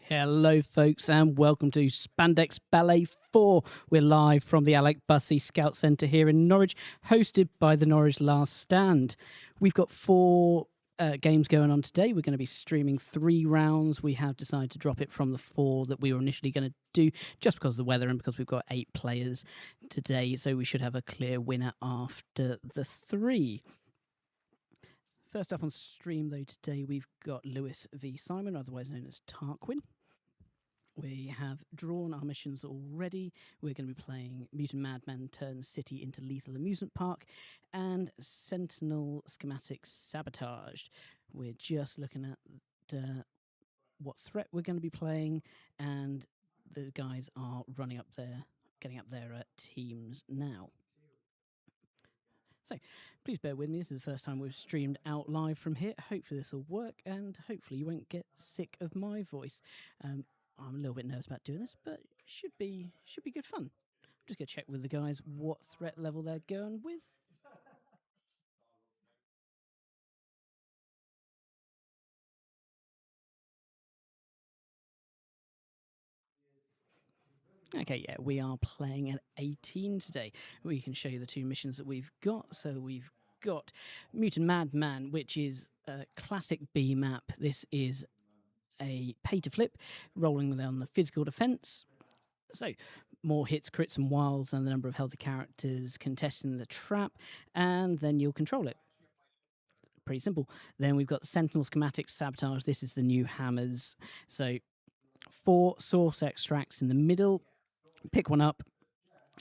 Hello, folks, and welcome to Spandex Ballet 4. We're live from the Alec Bussey Scout Centre here in Norwich, hosted by the Norwich Last Stand. We've got four games going on today. We're going to be streaming 3 rounds. We have decided to drop it from the 4 that we were initially going to do just because of the weather and because we've got 8 players today, so we should have a clear winner after the 3. First up on stream, though, today we've got Lewis v. Simon, otherwise known as Tarquin. We have drawn our missions already. We're going to be playing Mutant Madman turns city into lethal amusement park and Sentinel schematic sabotaged. We're just looking at what threat we're going to be playing, and the guys are running up there, getting up their teams now. So, please bear with me. This is the first time we've streamed out live from here. Hopefully this will work, and hopefully you won't get sick of my voice. I'm a little bit nervous about doing this, but should be good fun. I'm just going to check with the guys what threat level they're going with. Okay, yeah, we are playing at 18 today. We can show you the 2 missions that we've got. So we've got Mutant Madman, which is a classic B map. This is a pay to flip, rolling on the physical defense. So, more hits, crits, and wilds than the number of healthy characters contesting the trap, and then you'll control it. Pretty simple. Then we've got the Sentinel schematic sabotage. This is the new hammers. So, 4 source extracts in the middle. Pick one up.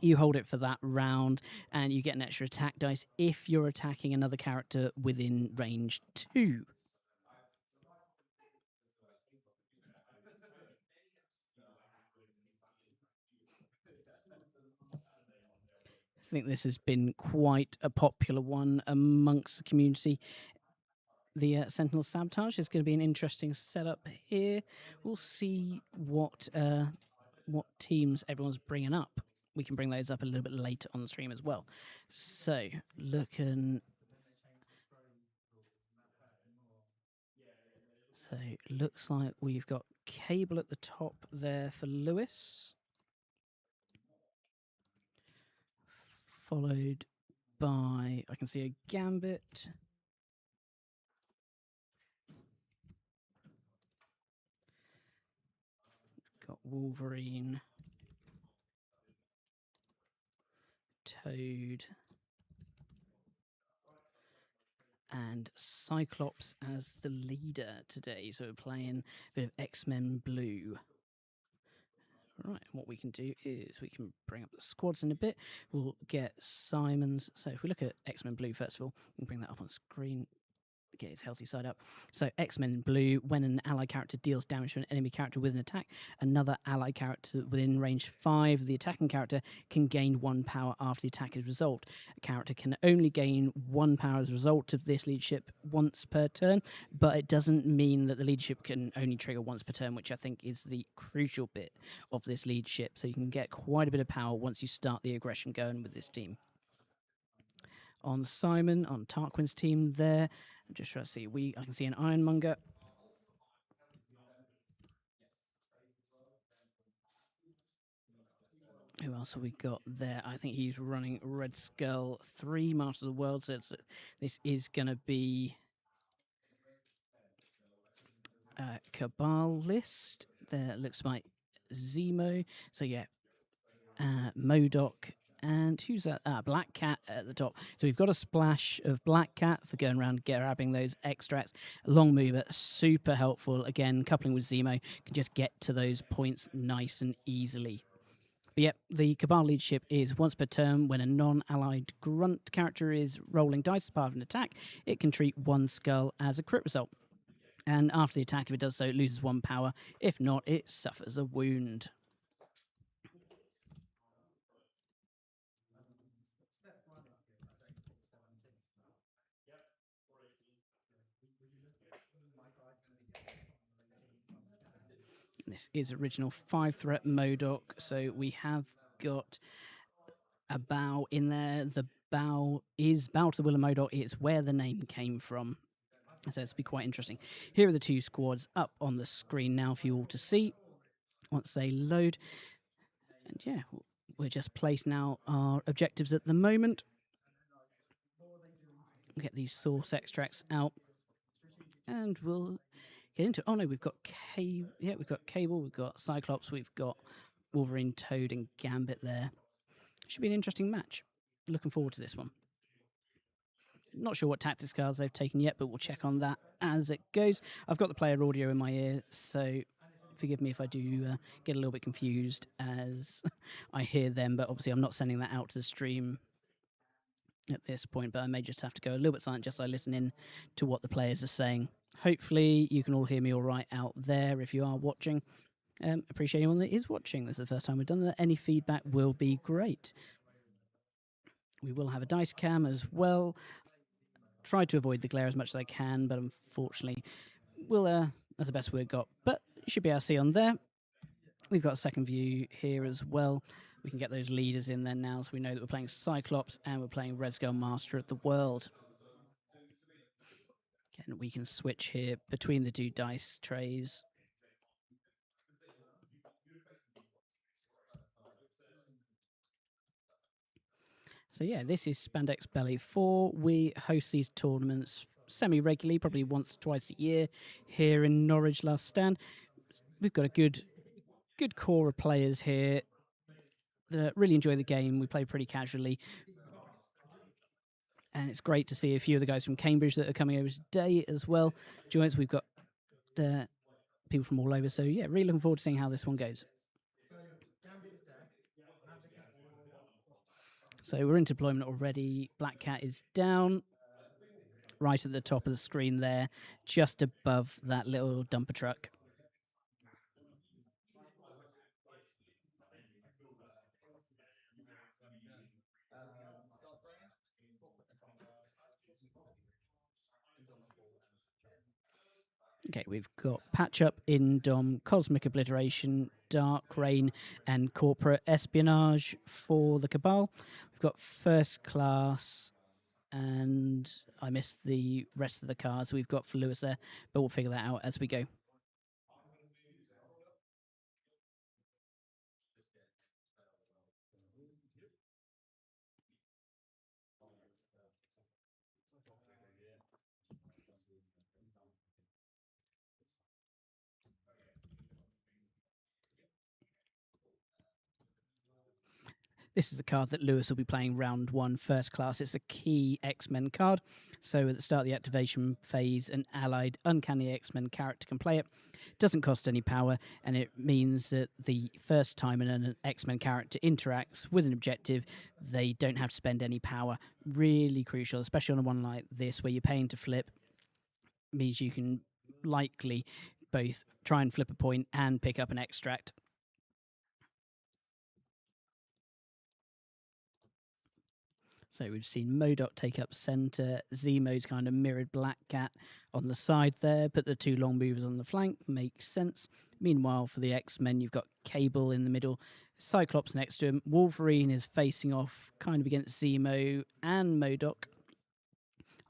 You hold it for that round, and you get an extra attack dice if you're attacking another character within range 2. I think this has been quite a popular one amongst the community. The Sentinel Sabotage is going to be an interesting setup here. We'll see what teams everyone's bringing up. We can bring those up a little bit later on the stream as well. So, looking... So, looks like we've got Cabal at the top there for Lewis. Followed by, I can see a Gambit. Got Wolverine. Toad. And Cyclops as the leader today. So we're playing a bit of X-Men Blue. Right, what we can do is we can bring up the squads in a bit. We'll get Simon's. So if we look at X-Men Blue, first of all, we can bring that up on screen. Get his healthy side up. So X-Men Blue, when an allied character deals damage to an enemy character with an attack, another allied character within range 5 of the attacking character can gain 1 power after the attack is resolved. A character can only gain 1 power as a result of this leadership once per turn, but it doesn't mean that the leadership can only trigger once per turn, which I think is the crucial bit of this leadership. So you can get quite a bit of power once you start the aggression going with this team. On Simon, on Tarquin's team there, I'm just trying to see. I can see an Ironmonger. Who else have we got there? I think he's running Red Skull 3, Master of the World. So this is going to be Cabal list. There looks like Zemo. So yeah, Modok. And who's that? Black Cat at the top. So we've got a splash of Black Cat for going around grabbing those extracts. Long mover, super helpful. Again, coupling with Zemo, can just get to those points nice and easily. But yep, the Cabal leadership is once per turn when a non-allied grunt character is rolling dice as part of an attack, it can treat 1 skull as a crit result. And after the attack, if it does so, it loses 1 power. If not, it suffers a wound. This is original 5-threat Modok, so we have got a bow in there. The bow is Bow to the Will of Modok. It's where the name came from. So it's be quite interesting. Here are the two squads up on the screen now for you all to see once they load. And yeah, we're just placing now our objectives at the moment. Get these source extracts out, and we'll get into it. Oh no, we've got we've got Cabal, we've got Cyclops, we've got Wolverine, Toad, and Gambit there. Should be an interesting match. Looking forward to this one. Not sure what tactics cards they've taken yet, but we'll check on that as it goes. I've got the player audio in my ear, so forgive me if I do get a little bit confused as I hear them, but obviously I'm not sending that out to the stream at this point, but I may just have to go a little bit silent just so I listen in to what the players are saying. Hopefully you can all hear me all right out there if you are watching. Appreciate anyone that is watching. This is the first time we've done that. Any feedback will be great. We will have a dice cam as well. Try to avoid the glare as much as I can, but unfortunately, that's the best we've got. But you should be able to see on there. We've got a second view here as well. We can get those leaders in there now, so we know that we're playing Cyclops and we're playing Red Skull, Master of the World. Again, we can switch here between the two dice trays. So yeah, this is Spandex Ballet 4. We host these tournaments semi-regularly, probably once or twice a year here in Norwich Last Stand. We've got a good core of players here that really enjoy the game. We play pretty casually. And it's great to see a few of the guys from Cambridge that are coming over today as well. Join us. We've got people from all over. So yeah, really looking forward to seeing how this one goes. So we're in deployment already. Black Cat is down, right at the top of the screen there, just above that little dumper truck. Okay, we've got Patch Up, Indom, Cosmic Obliteration, Dark Rain, and Corporate Espionage for the Cabal. We've got First Class, and I missed the rest of the cards we've got for Lewis there, but we'll figure that out as we go. This is the card that Lewis will be playing round 1, First Class. It's a key X-Men card. So at the start of the activation phase, an allied Uncanny X-Men character can play it. Doesn't cost any power, and it means that the first time an X-Men character interacts with an objective, they don't have to spend any power. Really crucial, especially on a one like this where you're paying to flip. Means you can likely both try and flip a point and pick up an extract. So we've seen MODOK take up centre. Zemo's kind of mirrored Black Cat on the side there. Put the two long movers on the flank. Makes sense. Meanwhile, for the X-Men, you've got Cabal in the middle. Cyclops next to him. Wolverine is facing off kind of against Zemo and MODOK.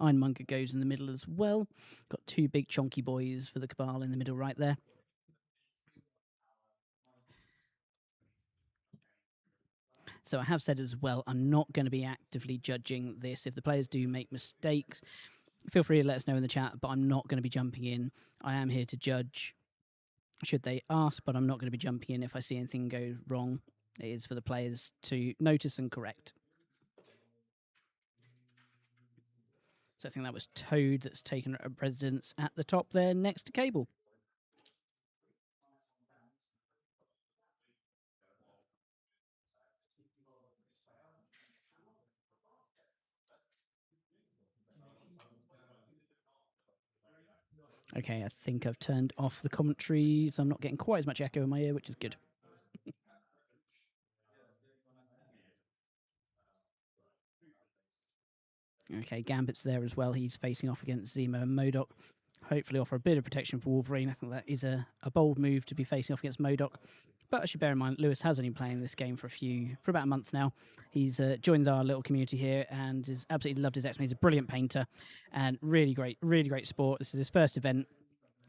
Ironmonger goes in the middle as well. Got two big chonky boys for the Cabal in the middle right there. So I have said as well, I'm not going to be actively judging this. If the players do make mistakes, feel free to let us know in the chat, but I'm not going to be jumping in. I am here to judge should they ask, but I'm not going to be jumping in if I see anything go wrong. It is for the players to notice and correct. So I think that was Toad that's taken a residence at the top there next to Cabal. Okay, I think I've turned off the commentary, so I'm not getting quite as much echo in my ear, which is good. Okay, Gambit's there as well. He's facing off against Zemo and MODOK. Hopefully offer a bit of protection for Wolverine. I think that is a bold move to be facing off against MODOK. But I should bear in mind, Lewis has only been playing this game for about a month now. He's joined our little community here and has absolutely loved his X-Men. He's a brilliant painter and really great sport. This is his first event.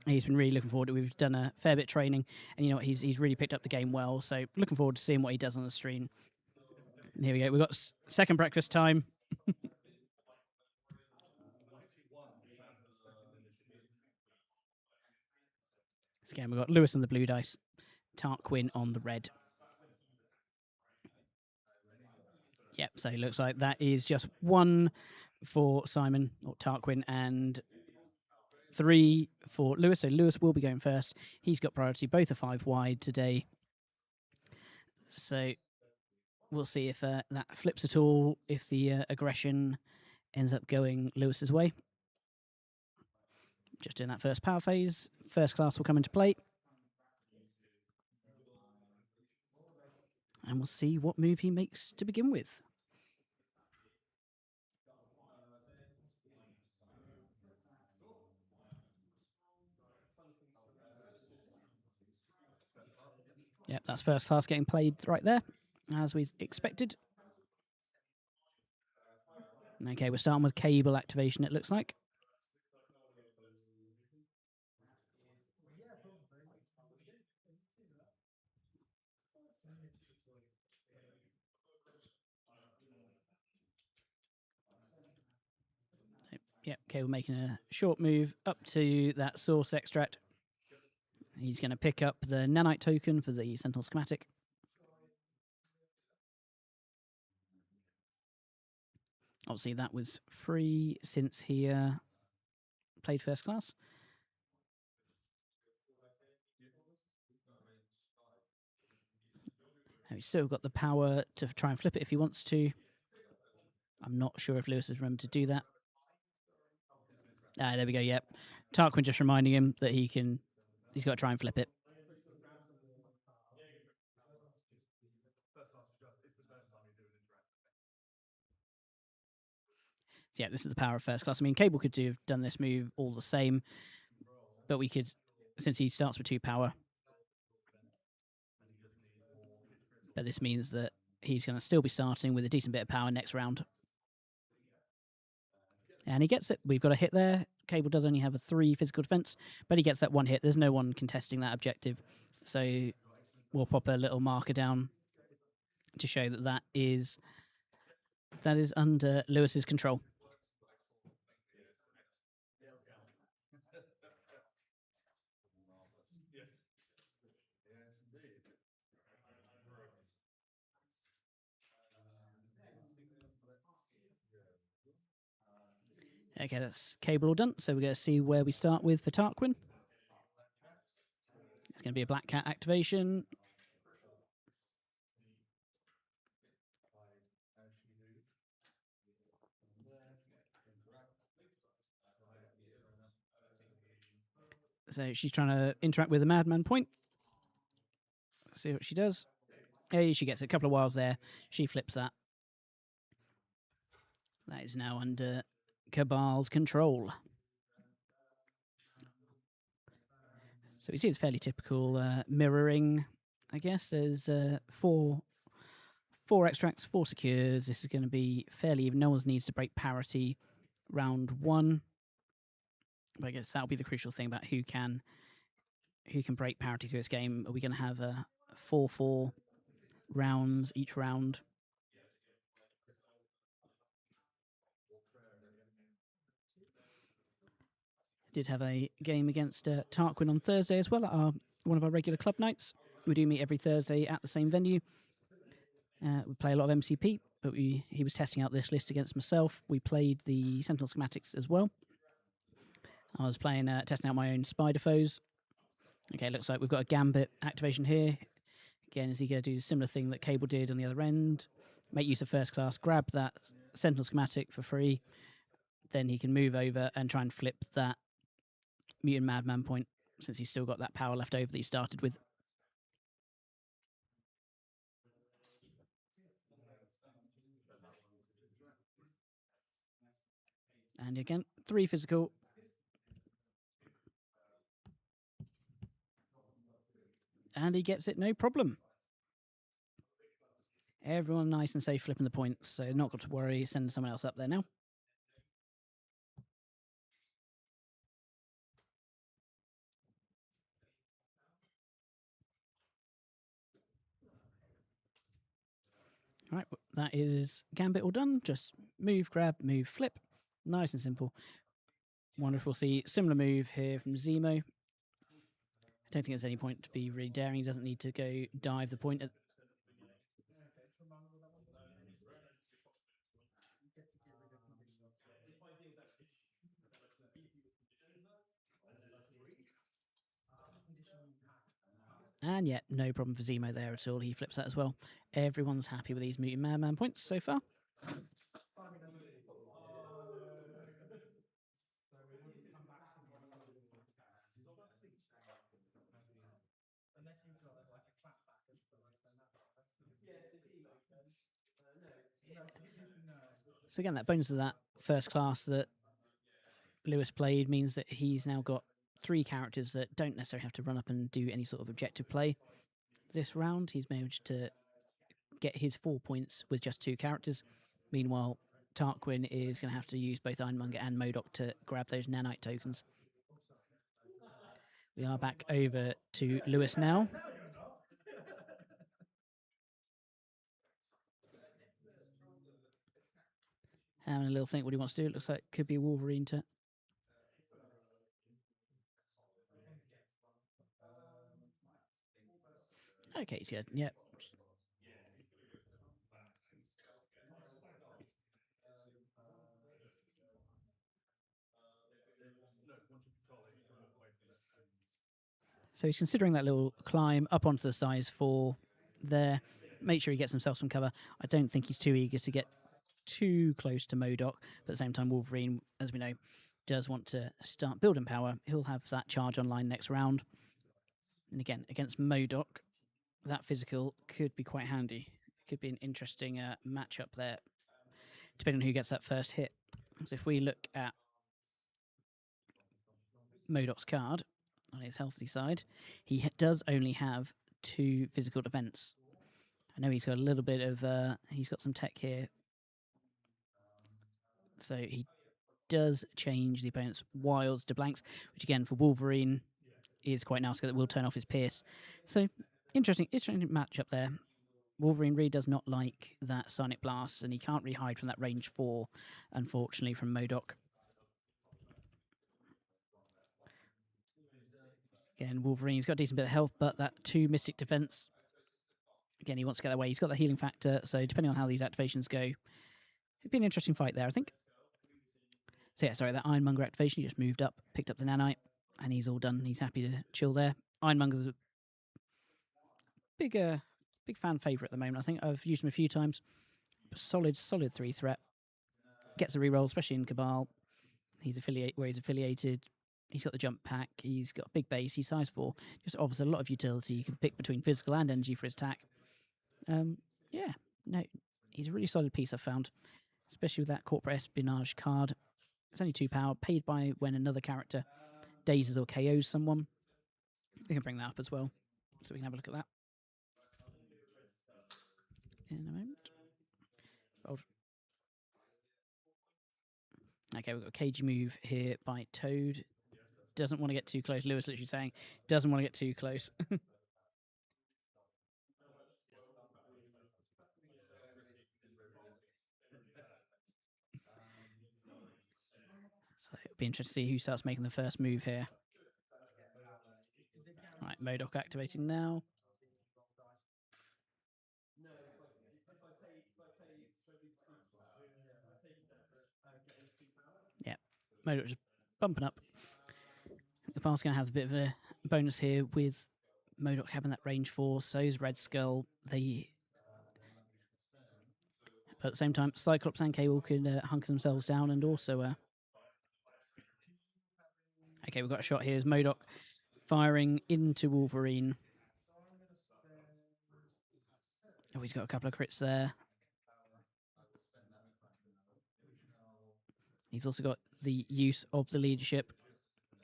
He's been really looking forward to it. We've done a fair bit of training, and you know what, he's really picked up the game well. So looking forward to seeing what he does on the stream. And here we go. We've got second breakfast time. This game we've got Lewis on the blue dice, Tarquin on the red. Yep, so it looks like that is just 1 for Simon or Tarquin and 3 for Lewis. So Lewis will be going first. He's got priority. Both are 5 wide today. So we'll see if that flips at all, if the aggression ends up going Lewis's way. Just doing that first power phase. First class will come into play. And we'll see what move he makes to begin with. Yep, that's first class getting played right there, as we expected. Okay, we're starting with Cabal activation, it looks like. Yep, Cabal making a short move up to that source extract. He's going to pick up the nanite token for the Sentinel schematic. Obviously, that was free since he played first class. Now he's still got the power to try and flip it if he wants to. I'm not sure if Lewis has remembered to do that. Ah, there we go, yep. Tarquin just reminding him that he's got to try and flip it. So yeah, this is the power of first class. I mean, Cabal could have done this move all the same, but we could, since he starts with 2 power. But this means that he's going to still be starting with a decent bit of power next round. And he gets it. We've got a hit there. Cabal does only have a 3 physical defense, but he gets that 1 hit. There's no one contesting that objective. So we'll pop a little marker down to show that that is under Lewis's control. Okay, that's Cabal all done. So we're going to see where we start with for Tarquin. It's going to be a Black Cat activation. So she's trying to interact with the Madman point. Let's see what she does. Hey, she gets a couple of wilds there. She flips that. That is now under Cabal's control. So we see it's fairly typical mirroring, I guess. There's 4 extracts, 4 secures. This is going to be fairly even. No one needs to break parity round 1. But I guess that'll be the crucial thing about who can break parity through this game. Are we going to have 4-4 rounds each round? Did have a game against Tarquin on Thursday as well at one of our regular club nights. We do meet every Thursday at the same venue. We play a lot of MCP, but he was testing out this list against myself. We played the Sentinel schematics as well. I was playing, testing out my own spider foes. Okay, looks like we've got a Gambit activation here. Again, is he going to do a similar thing that Cabal did on the other end? Make use of first class, grab that Sentinel schematic for free. Then he can move over and try and flip that Mutant Madman point, since he's still got that power left over that he started with. And again, 3 physical. And he gets it, no problem. Everyone nice and safe flipping the points, so not got to worry, sending someone else up there now. All right, that is Gambit all done. Just move, grab, move, flip. Nice and simple. Wonderful. See, similar move here from Zemo. I don't think there's any point to be really daring. He doesn't need to go dive the point. And yeah, no problem for Zemo there at all. He flips that as well. Everyone's happy with these Mutant Madman points so far. So again, that bonus of that first class that Lewis played means that he's now got 3 characters that don't necessarily have to run up and do any sort of objective play. This round, he's managed to get his 4 points with just 2 characters. Meanwhile, Tarquin is going to have to use both Ironmonger and MODOK to grab those nanite tokens. We are back over to Lewis now. Having a little think what he wants to do. It looks like it could be Wolverine to... Okay, so yeah. So he's considering that little climb up onto the size 4 there. Make sure he gets himself some cover. I don't think he's too eager to get too close to MODOK, but at the same time, Wolverine, as we know, does want to start building power. He'll have that charge online next round. And again, against MODOK, that physical could be quite handy. Could be an interesting matchup there, depending on who gets that first hit. So if we look at MODOK's card on his healthy side, he does only have 2 physical defense. I know he's got a little bit of, he's got some tech here. So he does change the opponent's wilds to blanks, which again for Wolverine is quite nice because it will turn off his pierce. So interesting matchup there. Wolverine really does not like that Sonic Blast, and he can't really hide from that range 4, unfortunately, from MODOK. Again, Wolverine's got a decent bit of health, but that 2 Mystic Defense. Again, he wants to get away. He's got the healing factor, so depending on how these activations go, it'd be an interesting fight there, I think. So yeah, sorry, that Ironmonger activation, he just moved up, picked up the nanite, and he's all done. He's happy to chill there. Ironmonger's a big fan favourite at the moment, I think. I've used him a few times. Solid 3 threat. Gets a reroll, especially in Cabal. He's affiliated. He's got the jump pack. He's got a big base. He's size 4. Just offers a lot of utility. You can pick between physical and energy for his attack. Yeah, no, he's a really solid piece I've found, especially with that corporate espionage card. It's only 2 power, paid by when another character dazes or KOs someone. We can bring that up as well, so we can have a look at that in a moment. Okay, we've got a cagey move here by Toad. Doesn't want to get too close. Lewis literally saying, doesn't want to get too close. So it'll be interesting to see who starts making the first move here. All right, MODOK activating now. Yeah, MODOK just bumping up. The bar's going to have a bit of a bonus here with MODOK having that range 4. So is Red Skull. But at the same time, Cyclops and Cabal can hunker themselves down and also... Okay, we've got a shot here. Is MODOK firing into Wolverine. Oh, he's got a couple of crits there. He's also got the use of the leadership,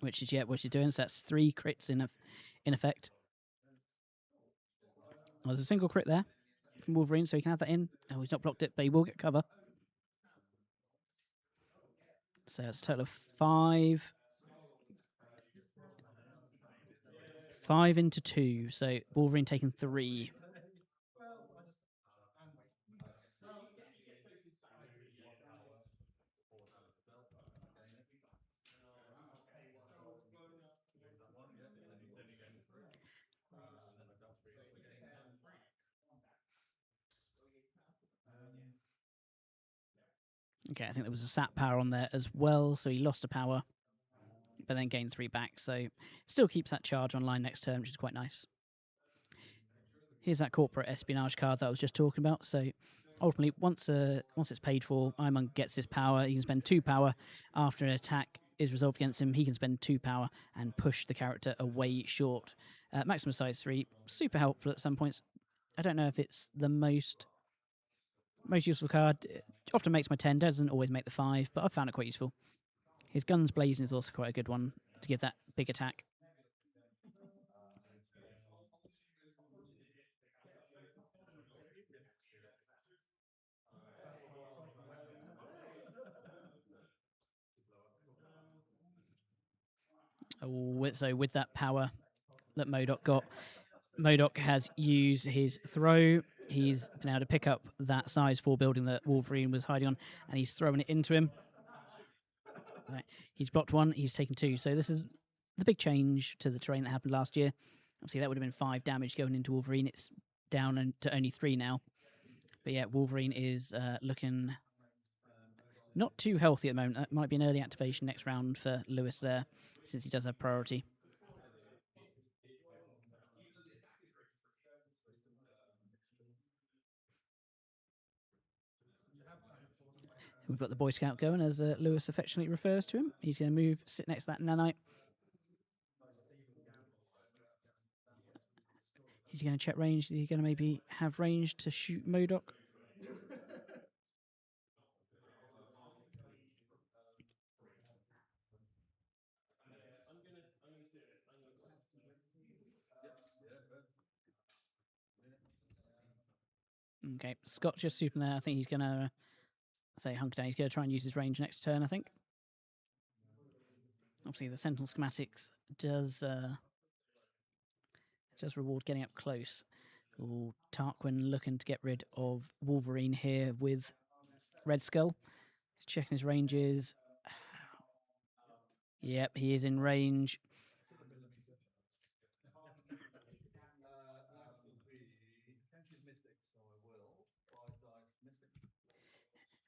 which is what he's doing. So that's 3 crits in effect. There's a single crit there from Wolverine, so he can have that in. Oh, he's not blocked it, but he will get cover. So it's a total of 5. 5 into 2, so Wolverine taking 3. Okay, I think there was a sap power on there as well, so he lost a power, but then gained 3 back, so still keeps that charge online next turn, which is quite nice. Here's that corporate espionage card that I was just talking about, so ultimately, once it's paid for, Ironmonger gets this power. He can spend 2 power after an attack is resolved against him. He can spend 2 power and push the character away short. Maximum size 3, super helpful at some points. I don't know if it's the most useful card. It often makes my 10, doesn't always make the 5, but I've found it quite useful. His Guns Blazing is also quite a good one to give that big attack. So with that power that MODOK got, MODOK has used his throw. He's been able to pick up that size 4 building that Wolverine was hiding on, and he's throwing it into him. Right. He's blocked 1, he's taken 2. So this is the big change to the terrain that happened last year. Obviously, that would have been 5 damage going into Wolverine. It's down to only 3 now. But yeah, Wolverine is looking not too healthy at the moment. That might be an early activation next round for Lewis there, since he does have priority. We've got the Boy Scout going, as Lewis affectionately refers to him. He's going to move, sit next to that nanite. Is he going to check range? Is he going to maybe have range to shoot MODOK? Okay, Scott just super there. I think he's going to say hunker down. He's going to try and use his range next turn, I think. Obviously, the Sentinel schematics does reward getting up close. Ooh, Tarquin looking to get rid of Wolverine here with Red Skull. He's checking his ranges. Yep, he is in range.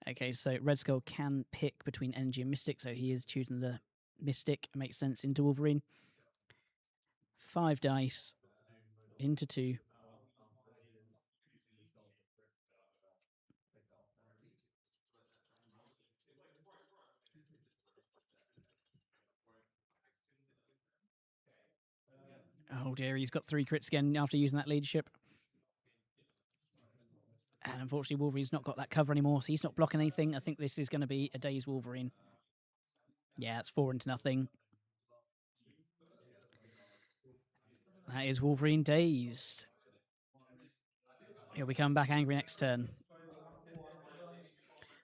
Okay, so Red Skull can pick between Energy and Mystic, so he is choosing the Mystic. Makes sense into Wolverine. 5 dice into 2. Oh dear, he's got 3 crits again after using that leadership. And unfortunately, Wolverine's not got that cover anymore, so he's not blocking anything. I think this is going to be a day's Wolverine. Yeah, it's 4 into nothing. That is Wolverine dazed. He'll be coming back angry next turn.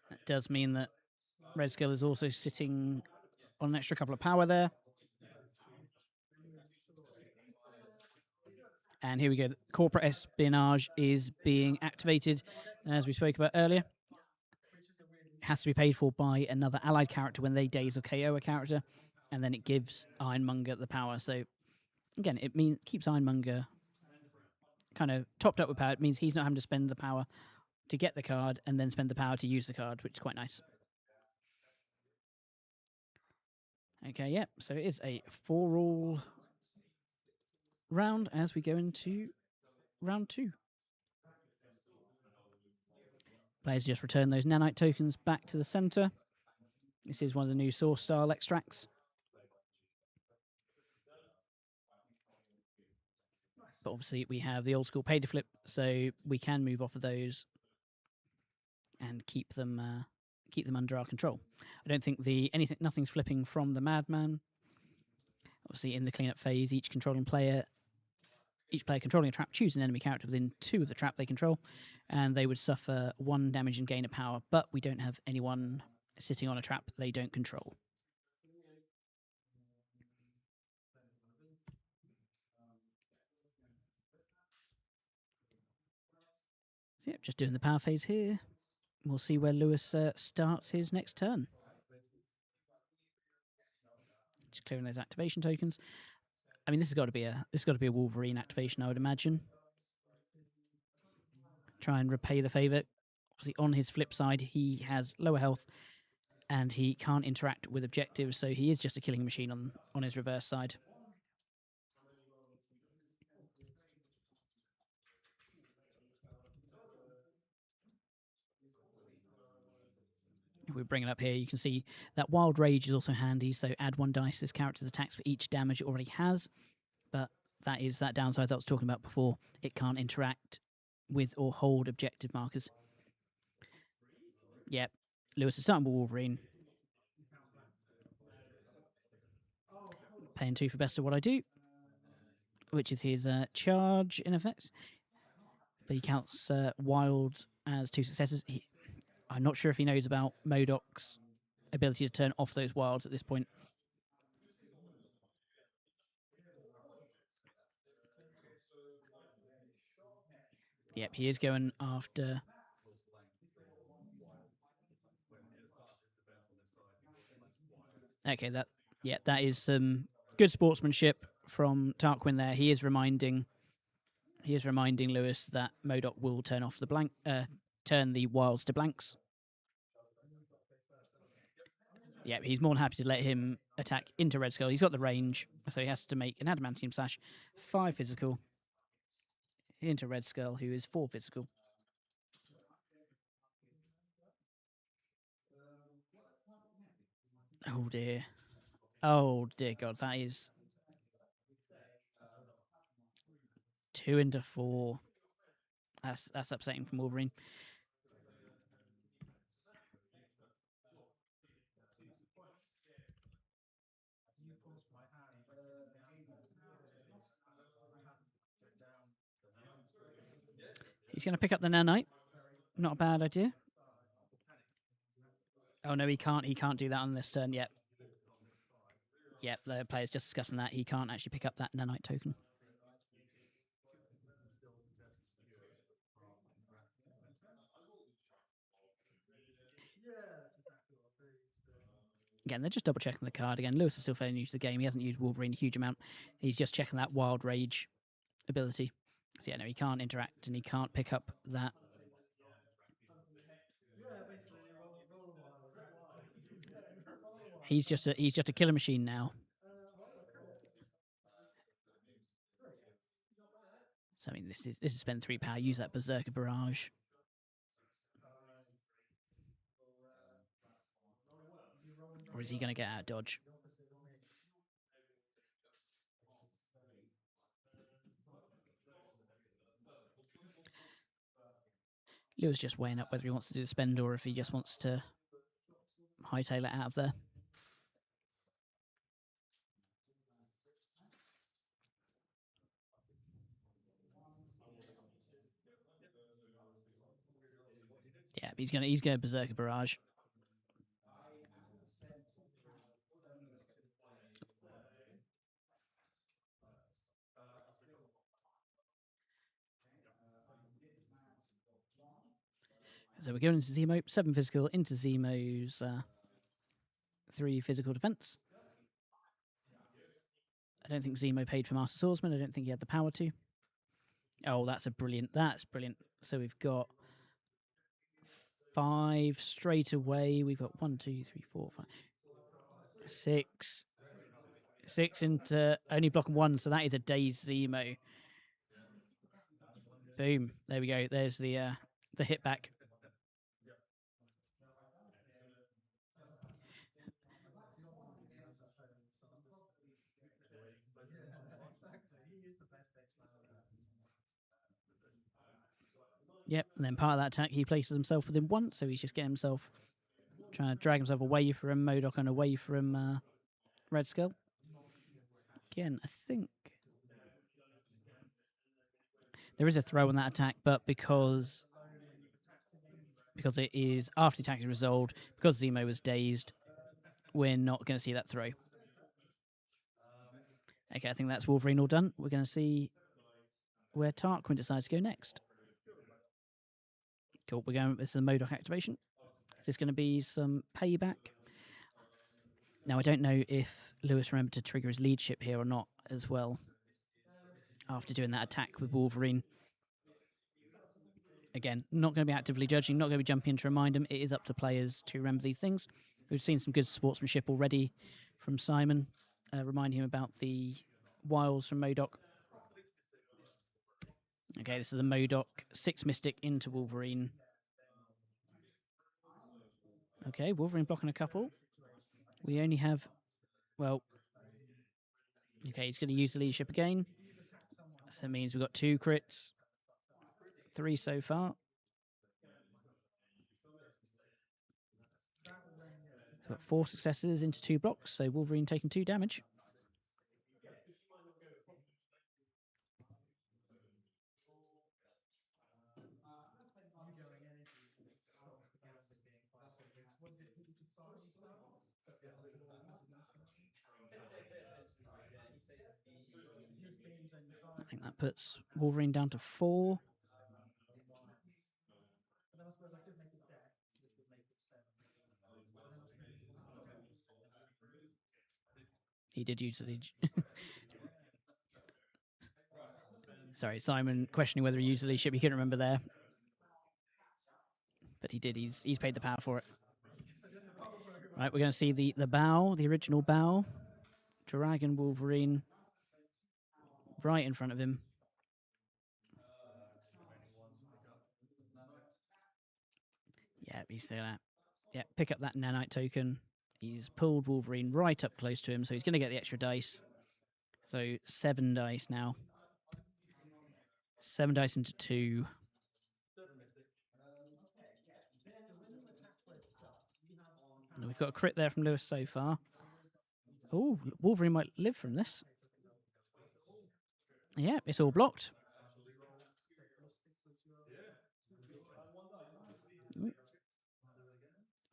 That does mean that Red Skull is also sitting on an extra couple of power there. And here we go. Corporate espionage is being activated, as we spoke about earlier. It has to be paid for by another allied character when they daze or KO a character, and then it gives Ironmonger the power. So again, it keeps Ironmonger kind of topped up with power. It means he's not having to spend the power to get the card and then spend the power to use the card, which is quite nice. Okay, yeah, so it is a 4-all round as we go into round 2. Players just return those nanite tokens back to the center. This is one of the new source style extracts. But obviously we have the old school pay to flip, so we can move off of those and keep them under our control. I don't think nothing's flipping from the Madman. Obviously in the cleanup phase, each controlling player Each player controlling a trap chooses an enemy character within 2 of the trap they control, and they would suffer 1 damage and gain a power, but we don't have anyone sitting on a trap they don't control. So, just doing the power phase here. We'll see where Lewis starts his next turn. Just clearing those activation tokens. I mean, this has got to be a Wolverine activation, I would imagine. Try and repay the favour. Obviously, on his flip side, he has lower health and he can't interact with objectives, so he is just a killing machine on his reverse side. If we bring it up here, you can see that Wild Rage is also handy, so add 1 dice to this character's attacks for each damage it already has. But that is that downside that I was talking about before. It can't interact with or hold objective markers. Yep, Lewis is starting with Wolverine. Paying 2 for best of what I do, which is his charge, in effect. But he counts Wild as 2 successes. I'm not sure if he knows about MODOK's ability to turn off those wilds at this point. Yep, he is going after... Okay, that is some good sportsmanship from Tarquin there. He is reminding Lewis that MODOK will turn off the turn the wilds to blanks. Yeah, he's more than happy to let him attack into Red Skull. He's got the range, so he has to make an Adamantium Slash, 5 physical, into Red Skull, who is 4 physical. Oh dear. Oh dear God, that is 2 into 4. That's upsetting from Wolverine. He's going to pick up the nanite. Not a bad idea. Oh no, he can't. He can't do that on this turn yet. Yep, the player's just discussing that. He can't actually pick up that nanite token. Again, they're just double checking the card. Again, Lewis is still fairly new to the game. He hasn't used Wolverine a huge amount. He's just checking that Wild Rage ability. So yeah, no, he can't interact and he can't pick up that. He's just a killer machine now. So I mean, this is spend 3 power. Use that Berserker Barrage. Or is he going to get out of dodge? Lewis just weighing up whether he wants to do the spend or if he just wants to hightail it out of there. Yeah, he's gonna Berserker Barrage. So we're going into Zemo, 7 physical, into Zemo's 3 physical defense. I don't think Zemo paid for Master Swordsman. I don't think he had the power to. Oh, that's brilliant. So we've got 5 straight away. We've got 1, 2, 3, 4, 5, 6. 6 into only blocking 1, so that is a dazed Zemo. Boom. There we go. There's the hit back. Yep, and then part of that attack, he places himself within 1, so he's just getting himself, trying to drag himself away from MODOK and away from Red Skull. Again, I think There is a throw on that attack, but because it is after the attack is resolved, because Zemo was dazed, we're not going to see that throw. Okay, I think that's Wolverine all done. We're going to see where Tarquin decides to go next. Cool, we're going. This is a Modok activation. Is this going to be some payback? Now, I don't know if Lewis remembered to trigger his leadership here or not as well after doing that attack with Wolverine. Again, not going to be actively judging, not going to be jumping in to remind him. It is up to players to remember these things. We've seen some good sportsmanship already from Simon, reminding him about the wiles from Modok. Okay, this is a Modok 6 Mystic into Wolverine. Okay, Wolverine blocking a couple. We only have, well, okay, he's going to use the leadership again. So that means we've got 2 crits, 3 so far. So we've got 4 successes into 2 blocks, so Wolverine taking 2 damage. I think that puts Wolverine down to 4. He did use the Sorry, Simon questioning whether he used the leadership. He couldn't remember there. But he did. He's paid the power for it. Right, we're going to see the bow, the original bow. Dragon Wolverine right in front of him. Yeah, he's still at. Yeah, pick up that nanite token. He's pulled Wolverine right up close to him, so he's going to get the extra dice. So 7 dice now. 7 dice into 2. And we've got a crit there from Lewis so far. Oh, Wolverine might live from this. Yeah, it's all blocked.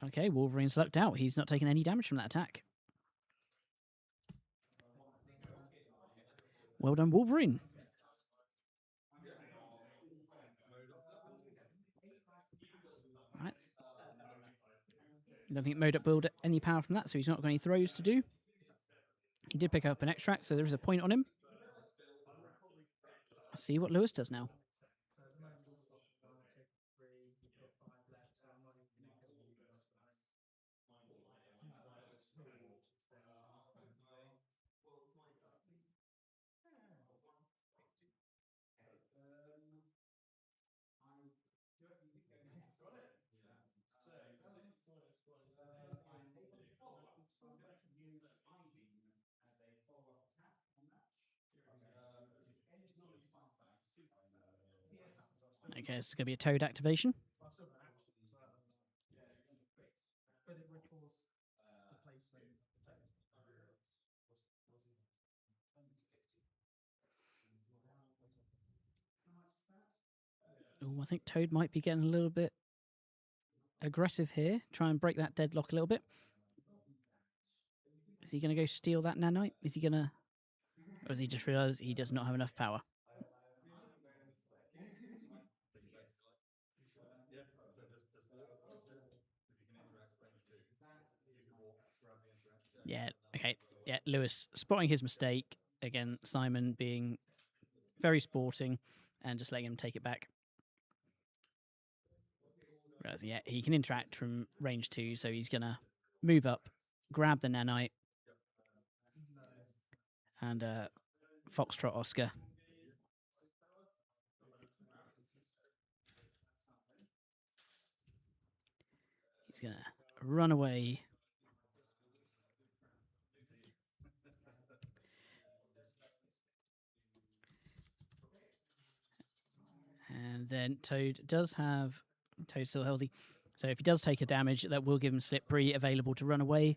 Okay, Wolverine's lucked out. He's not taken any damage from that attack. Well done, Wolverine. Right. I don't think Modok built any power from that, so he's not got any throws to do. He did pick up an extract, so there is a point on him. Let's see what Lewis does now. Okay, it's going to be a Toad activation. Oh, I think Toad might be getting a little bit aggressive here. Try and break that deadlock a little bit. Is he going to go steal that nanite? Is he going to... Or has he just realised he does not have enough power? Yeah, okay. Yeah, Lewis spotting his mistake. Again, Simon being very sporting and just letting him take it back. Whereas, yeah, he can interact from range 2, so he's going to move up, grab the nanite, and Foxtrot Oscar. He's going to run away. And then Toad does have... Toad's still healthy. So if he does take a damage, that will give him Slippery available to run away.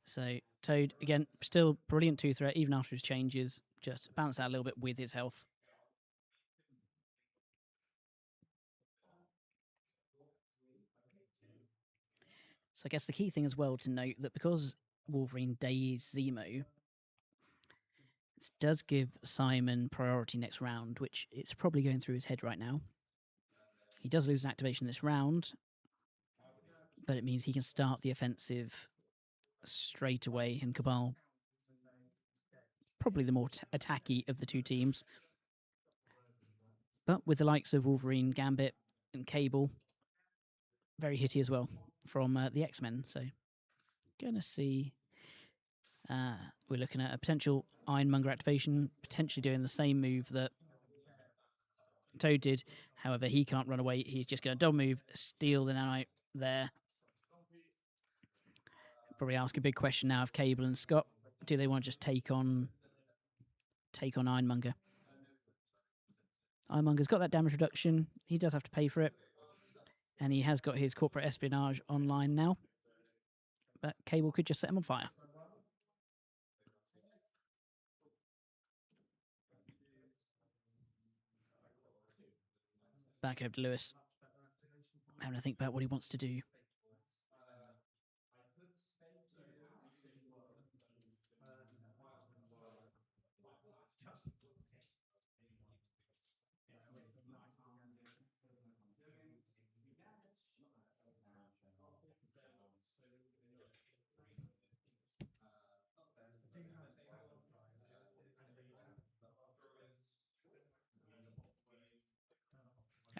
So Toad, again, still brilliant 2 threat, even after his changes. Just balance out a little bit with his health. So I guess the key thing as well to note that because Wolverine dazed Zemo, this does give Simon priority next round, which it's probably going through his head right now. He does lose an activation this round, but it means he can start the offensive straight away, and Cabal, probably the more attacky of the two teams. But with the likes of Wolverine, Gambit, and Cable, very hitty as well from the X-Men. So, going to see... we're looking at a potential Ironmonger activation, potentially doing the same move that Toad did. However, he can't run away. He's just going to double move, steal the nanite there. Probably ask a big question now of Cable and Scott. Do they want to just take on Ironmonger? Ironmonger's got that damage reduction. He does have to pay for it. And he has got his corporate espionage online now. But Cable could just set him on fire. Back over to Lewis. Having to think about what he wants to do.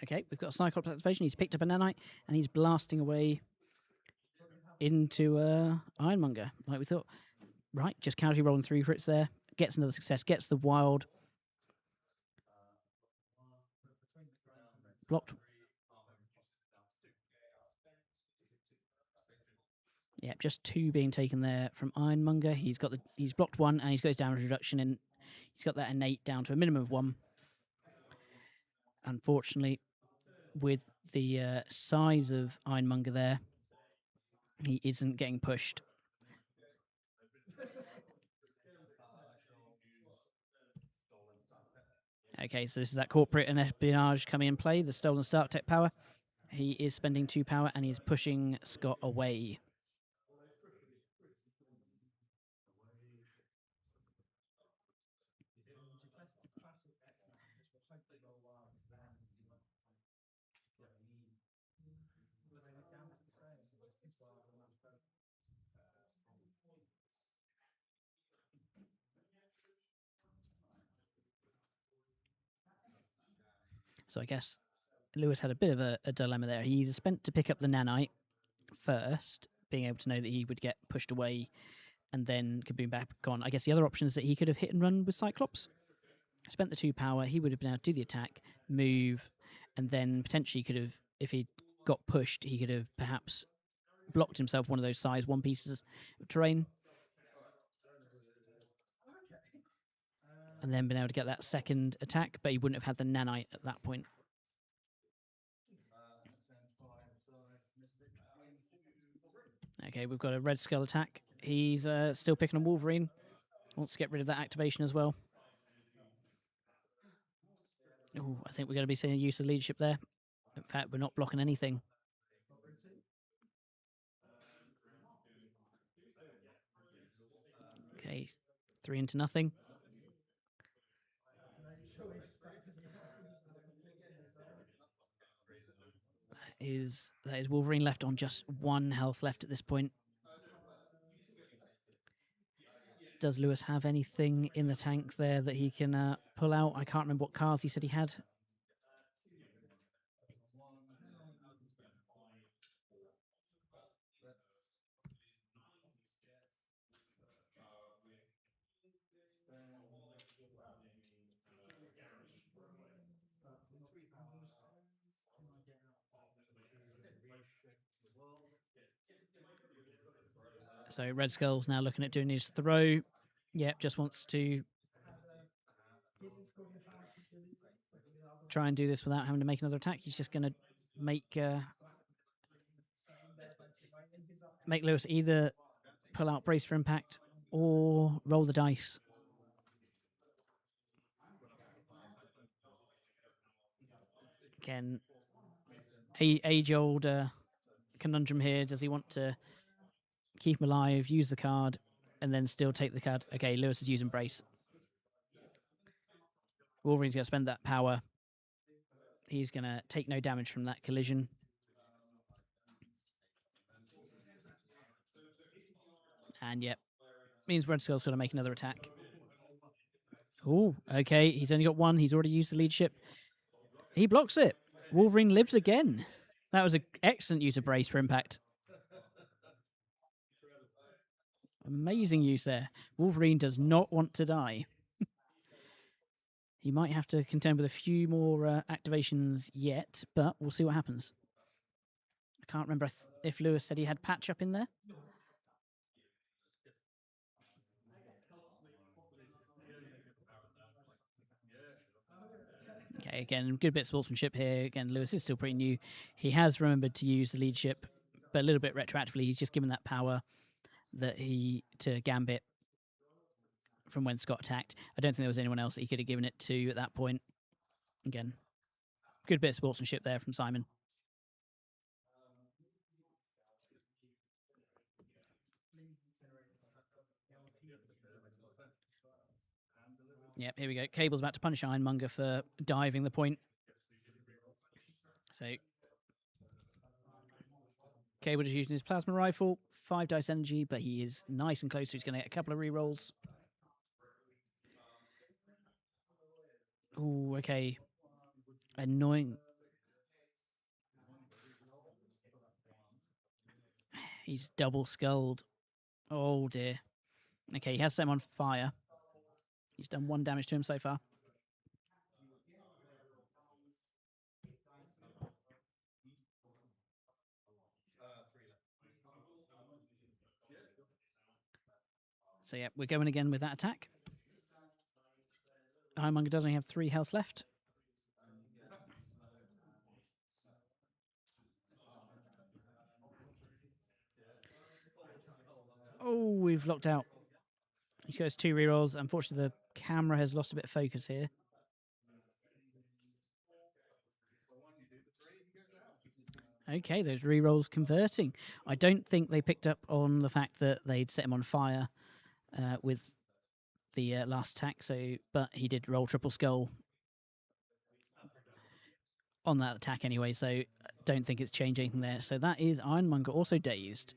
Okay, we've got a Cyclops activation. He's picked up a nanite and he's blasting away into Ironmonger, like we thought. Right, just casually rolling through for it there. Gets another success, gets the wild. Blocked. Yeah, just two being taken there from Ironmonger. He's blocked one and he's got his damage reduction and he's got that innate down to a minimum of 1. Unfortunately, with the size of Ironmonger there, he isn't getting pushed. Okay, so this is that corporate and espionage coming in play, the stolen Stark Tech power. He is spending 2 power and he's pushing Scott away. So I guess Lewis had a bit of a dilemma there. He's spent to pick up the nanite first, being able to know that he would get pushed away and then could be back on. I guess the other option is that he could have hit and run with Cyclops. Spent the 2 power, he would have been able to do the attack, move, and then potentially could have, if he got pushed, he could have perhaps blocked himself one of those size 1 pieces of terrain. And then been able to get that second attack, but he wouldn't have had the nanite at that point. Okay, we've got a Red Skull attack. He's still picking on Wolverine. Wants to get rid of that activation as well. Oh, I think we're going to be seeing use of leadership there. In fact, we're not blocking anything. Okay, 3 into nothing. That is Wolverine left on just 1 health left at this point. Does Lewis have anything in the tank there that he can pull out? I can't remember what cars he said he had. So Red Skull's now looking at doing his throw. Yep, just wants to try and do this without having to make another attack. He's just going to make Lewis either pull out Brace for Impact or roll the dice. Again, age-old conundrum here. Does he want to keep him alive, use the card, and then still take the card? Okay, Lewis is using brace. Wolverine's going to spend that power. He's going to take no damage from that collision. And yep, means Red Skull's going to make another attack. Oh, okay. He's only got one. He's already used the leadership. He blocks it. Wolverine lives again. That was an excellent use of brace for impact. Amazing use there. Wolverine does not want to die. He might have to contend with a few more activations yet, but we'll see what happens. I can't remember if Lewis said he had patch up in there. Okay, again, good bit of sportsmanship here. Again, Lewis is still pretty new. He has remembered to use the leadership, but a little bit retroactively. He's just given that power to Gambit from when Scott attacked. I don't think there was anyone else that he could have given it to at that point. Again, good bit of sportsmanship there from Simon. Yep, here we go. Cable's about to punish Ironmonger for diving the point. So Cable is using his plasma rifle, 5 dice energy, but he is nice and close, so he's going to get a couple of rerolls. Ooh, okay. Annoying. He's double skulled. Oh dear. Okay, he has set him on fire. He's done 1 damage to him so far. So yeah, we're going again with that attack. Ironmonger does only have 3 health left. Oh, we've locked out. He goes 2 rerolls. Unfortunately, the camera has lost a bit of focus here. Okay, those rerolls converting. I don't think they picked up on the fact that they'd set him on fire with the last attack. But he did roll triple skull on that attack anyway. So I don't think it's changed anything there. So that is Ironmonger also dazed.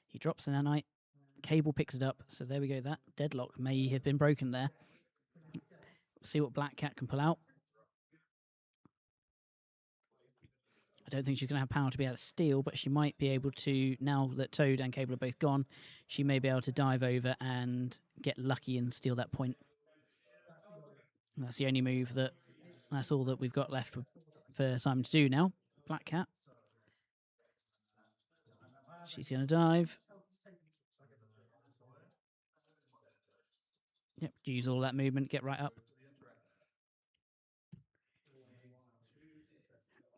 He drops an nanite. Cable picks it up. So there we go. That deadlock may have been broken there. See what Black Cat can pull out. I don't think she's going to have power to be able to steal, but she might be able to, now that Toad and Cable are both gone, she may be able to dive over and get lucky and steal that point. And that's the only move that's all that we've got left for Simon to do now. Black Cat. She's going to dive. Yep, use all that movement, get right up.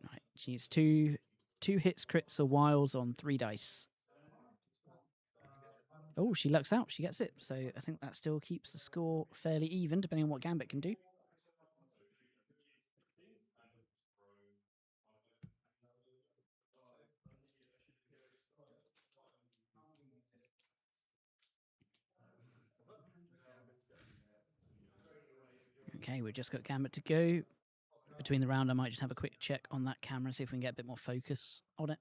Right, she needs two hits, crits, or wilds on 3 dice. Oh, she lucks out. She gets it. So I think that still keeps the score fairly even, depending on what Gambit can do. Okay, we've just got Gambit to go. Between the round, I might just have a quick check on that camera, see if we can get a bit more focus on it.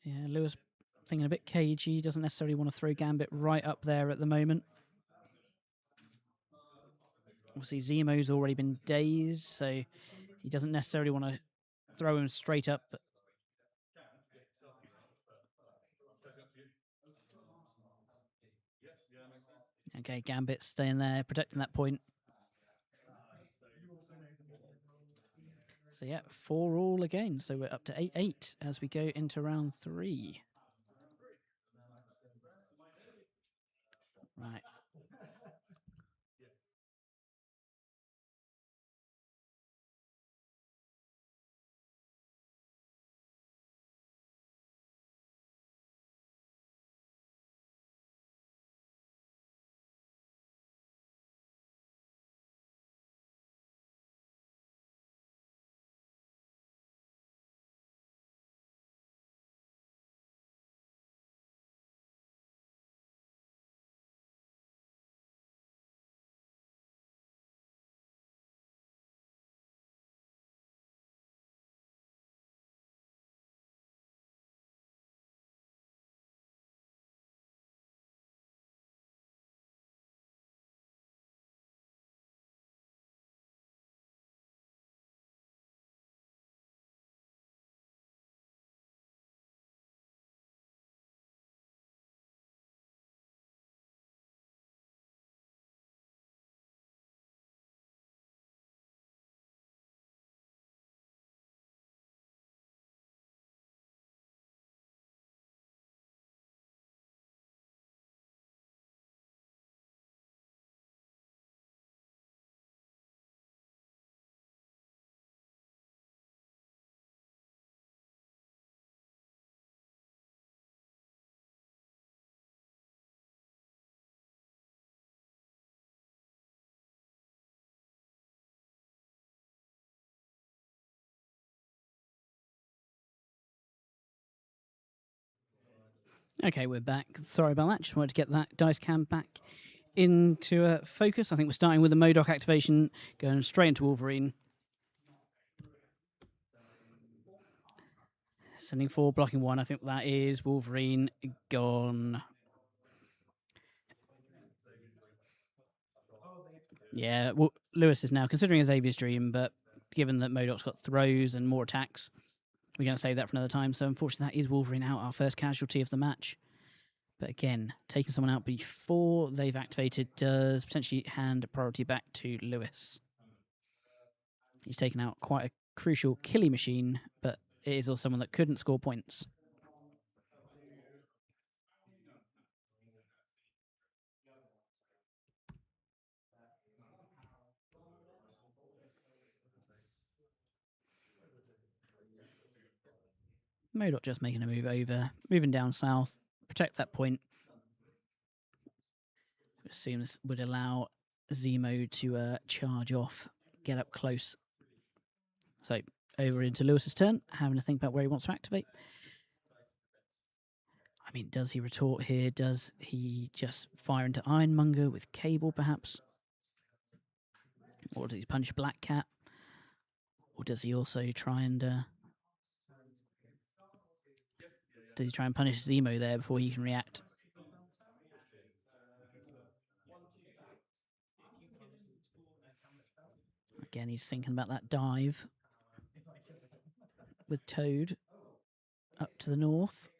Yeah, Lewis thinking a bit cagey. Doesn't necessarily want to throw Gambit right up there at the moment. Obviously, Zemo's already been dazed, so he doesn't necessarily want to throw him straight up. But okay, Gambit staying there, protecting that point. So yeah, 4 all again. So we're up to 8-8 as we go into round 3. Right. Okay, we're back. Sorry about that. Just wanted to get that dice cam back into focus. I think we're starting with the Modoc activation, going straight into Wolverine. Sending 4, blocking 1. I think that is Wolverine gone. Yeah, well, Lewis is now considering a Xavier's Dream, but given that Modoc's got throws and more attacks, we're going to save that for another time. So unfortunately, that is Wolverine out, our first casualty of the match. But again, taking someone out before they've activated does potentially hand priority back to Lewis. He's taken out quite a crucial killing machine, but it is also someone that couldn't score points. Modoc just making a move over, moving down south, protect that point. Assume this would allow Zemo to charge off, get up close. So over into Lewis's turn, having to think about where he wants to activate. I mean, does he retort here? Does he just fire into Ironmonger with Cable, perhaps? Or does he punch Black Cat? Or does he also try and punish Zemo there before he can react? Again, he's thinking about that dive with Toad up to the north.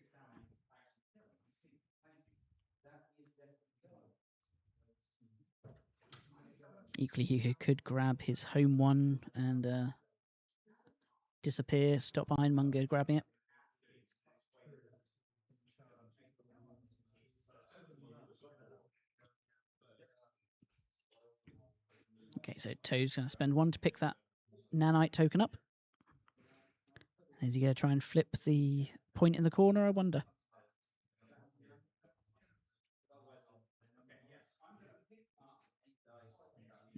Equally, he could grab his home one and disappear, stop Ironmonger grabbing it. Okay, so Toad's going to spend 1 to pick that nanite token up. Is he going to try and flip the point in the corner, I wonder?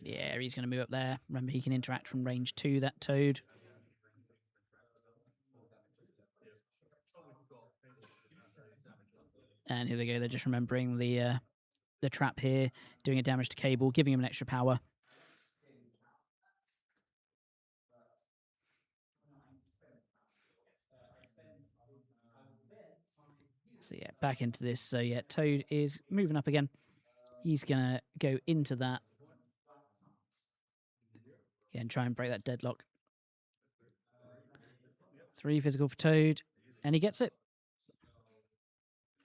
Yeah, he's going to move up there. Remember, he can interact from range 2, that Toad. And here they go. They're just remembering the trap here, doing a damage to Cable, giving him an extra power. So yeah, back into this. So yeah, Toad is moving up again. He's going to go into that. Again, try and break that deadlock. 3 physical for Toad, and he gets it.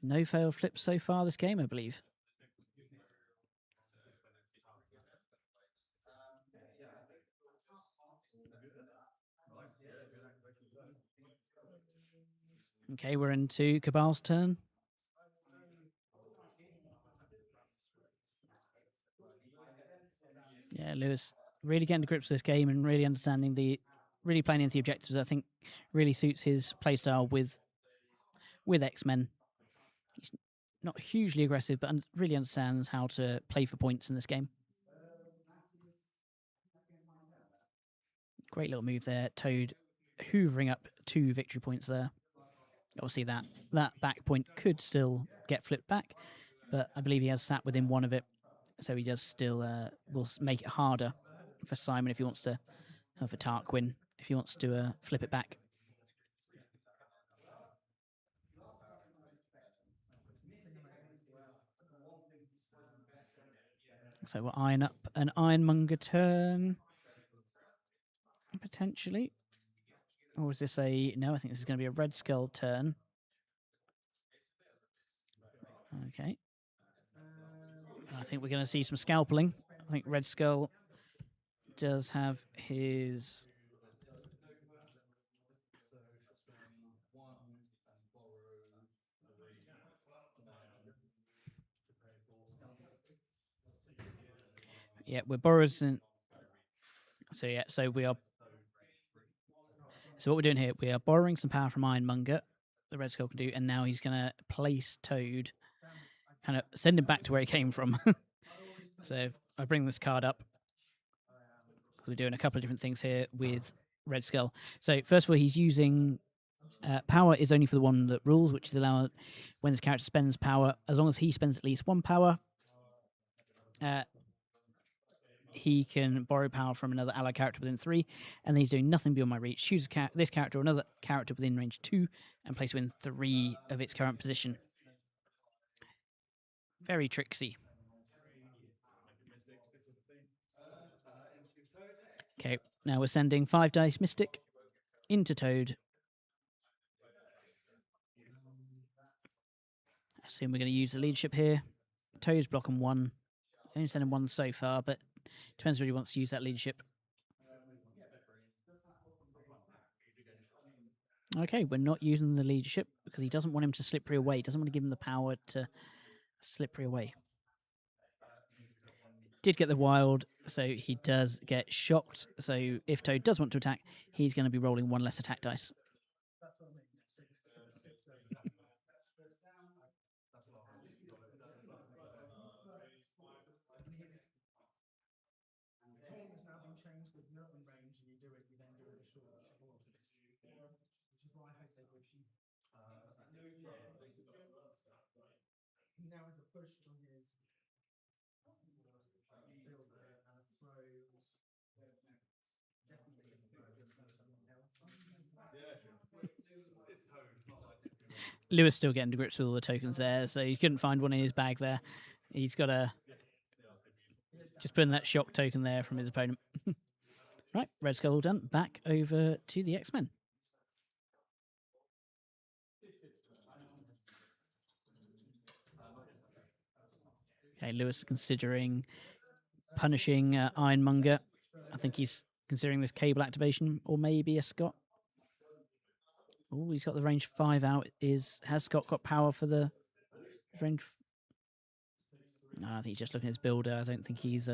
No fail flips so far this game, I believe. Okay, we're into Cabal's turn. Yeah, Lewis really getting to grips with this game and really understanding really playing into the objectives. I think really suits his playstyle with X-Men. He's not hugely aggressive, but really understands how to play for points in this game. Great little move there. Toad hoovering up 2 victory points there. Obviously, that back point could still get flipped back, but I believe he has sat within 1 of it, so he does still will make it harder for Simon if he wants to, for Tarquin if he wants to flip it back. So we'll iron up an Ironmonger turn, potentially. Or is this a... No, I think this is going to be a Red Skull turn. Okay. I think we're going to see some scalpeling. I think Red Skull does have his... Yeah, we're borrowing... So yeah, so we are... So what we're doing here, we are borrowing some power from Ironmonger, the Red Skull can do, and now he's going to place Toad, kind of send him back to where he came from. So if I bring this card up, we're doing a couple of different things here with Red Skull. So first of all, he's using Power is only for the one that rules, which is allowed when this character spends power. As long as he spends at least one power, he can borrow power from another allied character within 3, and he's doing nothing beyond my reach. Choose this character or another character within range 2 and place within 3 of its current position. Very tricksy. Okay, now we're sending 5 dice Mystic into Toad. I assume we're going to use the leadership here. Toad's blocking 1. Only sending 1 so far, but depends whether he wants to use that leadership. Okay, we're not using the leadership because he doesn't want him to slippery away. He doesn't want to give him the power to slippery away. Did get the wild, so he does get shocked. So if Toad does want to attack, he's going to be rolling 1 less attack dice. Lewis still getting to grips with all the tokens there, so he couldn't find one in his bag there. He's got to just put in that shock token there from his opponent. Right, Red Skull all done. Back over to the X-Men. Okay, Lewis considering punishing Ironmonger. I think he's considering this Cabal activation, or maybe a Scott. Oh, he's got the range 5 out. Has Scott got power for the range? No, I think he's just looking at his builder. I don't think he's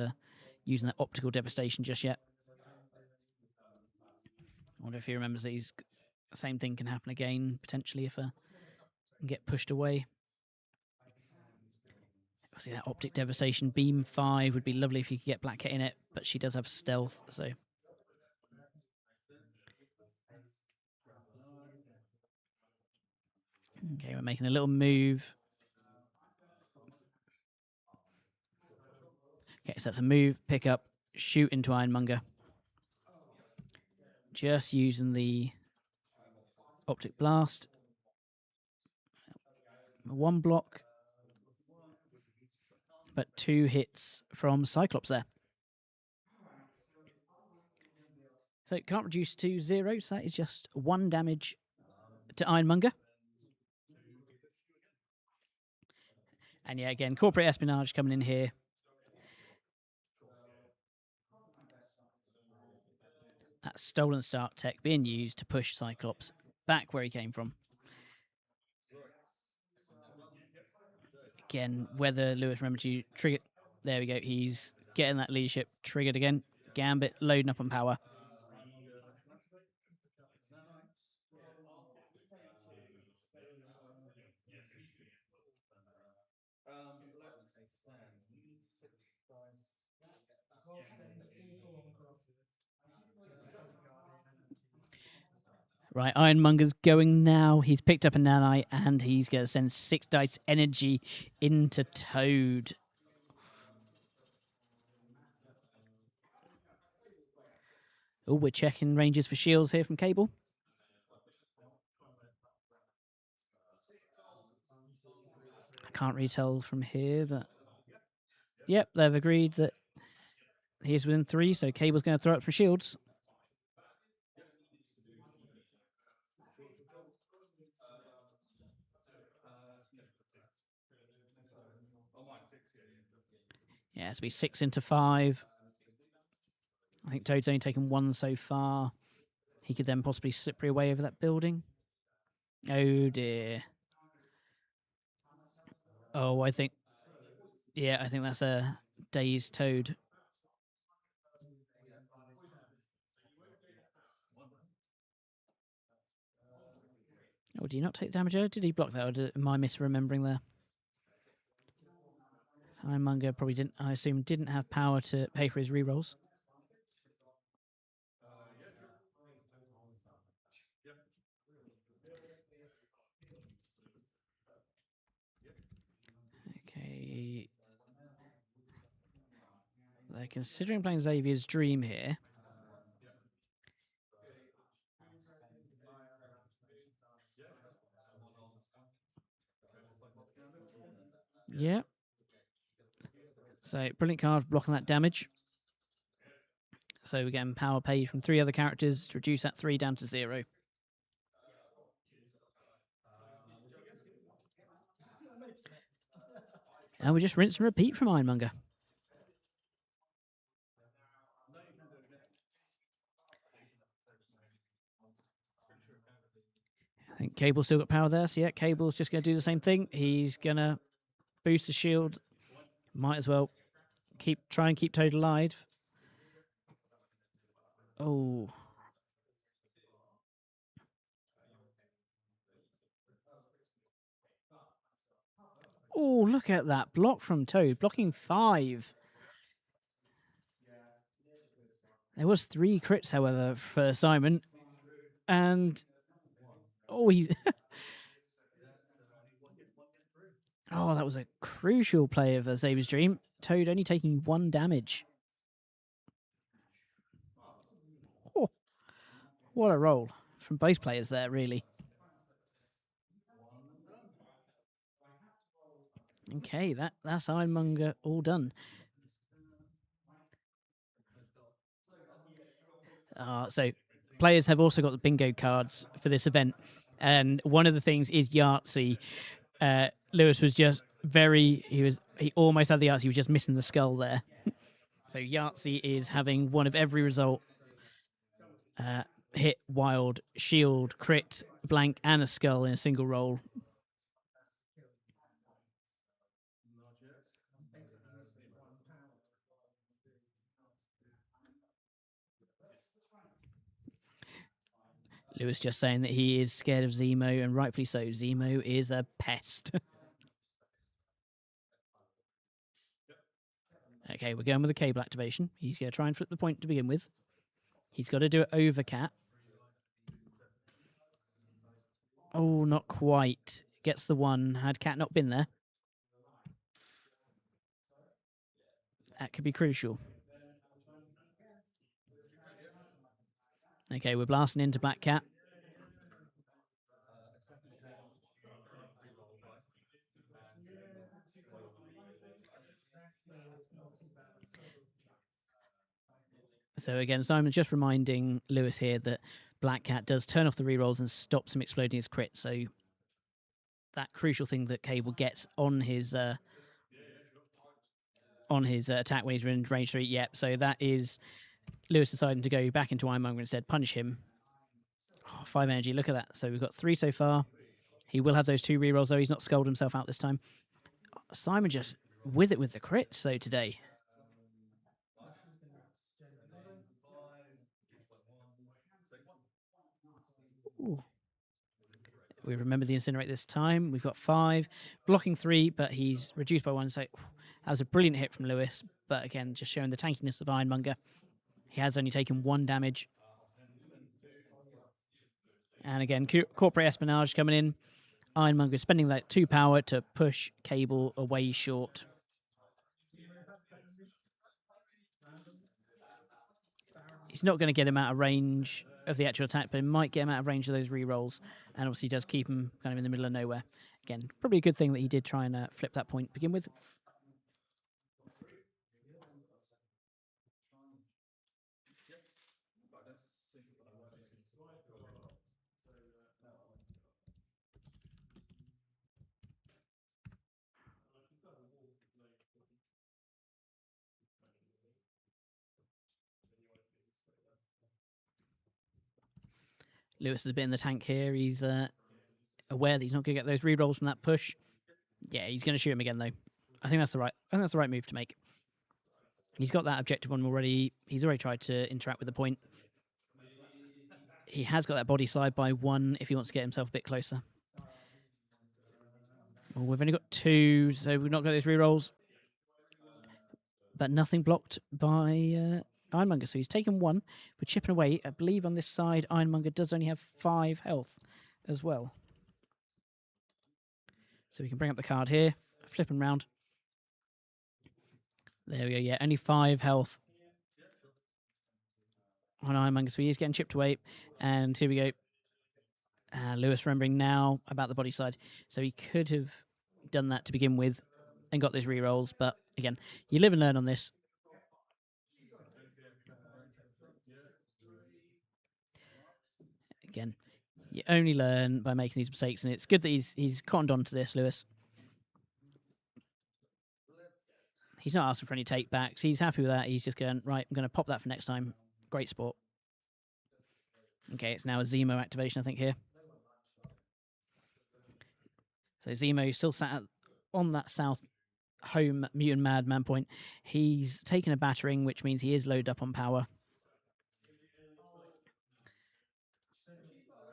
using that optical devastation just yet. I wonder if he remembers that the same thing can happen again, potentially, if get pushed away. Obviously, that optic devastation beam 5 would be lovely if you could get Black Cat in it, but she does have stealth, so. Okay, we're making a little move. Okay, so that's a move, pick up, shoot into Ironmonger. Just using the optic blast. 1 block, but 2 hits from Cyclops there. So it can't reduce to 0, so that is just 1 damage to Ironmonger. And yeah, again, corporate espionage coming in here. That stolen Stark tech being used to push Cyclops back where he came from. Again, whether Lewis remembered to trigger. There we go. He's getting that leadership triggered again. Gambit loading up on power. Right, Ironmonger's going now. He's picked up a nanite and he's going to send 6 dice energy into Toad. Oh, we're checking ranges for shields here from Cabal. I can't really tell from here, but yep, they've agreed that he's within 3, so Cabal's going to throw up for shields. Yeah, it's be 6 into 5. I think Toad's only taken 1 so far. He could then possibly slippery away over that building. Oh dear. Oh, I think that's a dazed Toad. Oh, did he not take damage there? Did he block that, or am I misremembering there? Ironmonger probably didn't, I assume, didn't have power to pay for his rerolls. considering playing Xavier's Dream here. Yeah. So, brilliant card blocking that damage. So, we're getting power paid from 3 other characters to reduce that 3 down to 0. And we just rinse and repeat from Ironmonger. I think Cable's still got power there. So, yeah, Cable's just going to do the same thing. He's going to boost the shield. Might as well try and keep Toad alive. Oh. Oh, look at that block from Toad, blocking 5. There was 3 crits, however, for Simon. And he's oh, that was a crucial play of Xavier's Dream. Toad only taking 1 damage. Oh, what a roll from both players there, really. Okay, that's Ironmonger all done. So players have also got the bingo cards for this event, and one of the things is Yahtzee. Lewis was just he almost had the Yahtzee, he was just missing the skull there. So Yahtzee is having one of every result: hit, wild, shield, crit, blank, and a skull in a single roll. Lewis just saying that he is scared of Zemo, and rightfully so. Zemo is a pest. Okay, we're going with the cable activation. He's going to try and flip the point to begin with. He's got to do it over Cat. Oh, not quite. Gets the 1. Had Cat not been there, that could be crucial. Okay, we're blasting into Black Cat. So again, Simon's just reminding Lewis here that Black Cat does turn off the rerolls and stops him exploding his crit. So that crucial thing that Cable gets on his attack when he's in range 3. Yep. So that is Lewis deciding to go back into Ironmonger instead, punish him. 5 energy. Look at that. So we've got 3 so far. He will have those 2 rerolls though. He's not sculled himself out this time. Simon just with it with the crits though today. Ooh. We remember the incinerate this time. We've got 5, blocking 3, but he's reduced by 1. So that was a brilliant hit from Lewis. But again, just showing the tankiness of Ironmonger. He has only taken 1 damage. And again, corporate espionage coming in. Ironmonger spending that 2 power to push Cable away short. He's not going to get him out of range of the actual attack, but he might get him out of range of those rerolls, and obviously does keep him kind of in the middle of nowhere. Again, probably a good thing that he did try and flip that point to begin with. Lewis is a bit in the tank here. He's aware that he's not going to get those rerolls from that push. Yeah, he's going to shoot him again though. I think that's the right move to make. He's got that objective on already. He's already tried to interact with the point. He has got that body slide by 1 if he wants to get himself a bit closer. Well, we've only got 2, so we've not got those rerolls. But nothing blocked by Ironmonger. So he's taken 1. We're chipping away. I believe on this side, Ironmonger does only have 5 health as well. So we can bring up the card here, flip him round. There we go. Yeah, only 5 health on Ironmonger, so he is getting chipped away. And here we go. Lewis remembering now about the body side, so he could have done that to begin with and got those rerolls. But again, you live and learn on this. Again, you only learn by making these mistakes, and it's good that he's cottoned on to this, Lewis. He's not asking for any take backs. He's happy with that. He's just going, right, I'm going to pop that for next time. Great sport. Okay, it's now a Zemo activation, I think, here. So Zemo still sat on that south home mutant madman point. He's taken a battering, which means he is loaded up on power.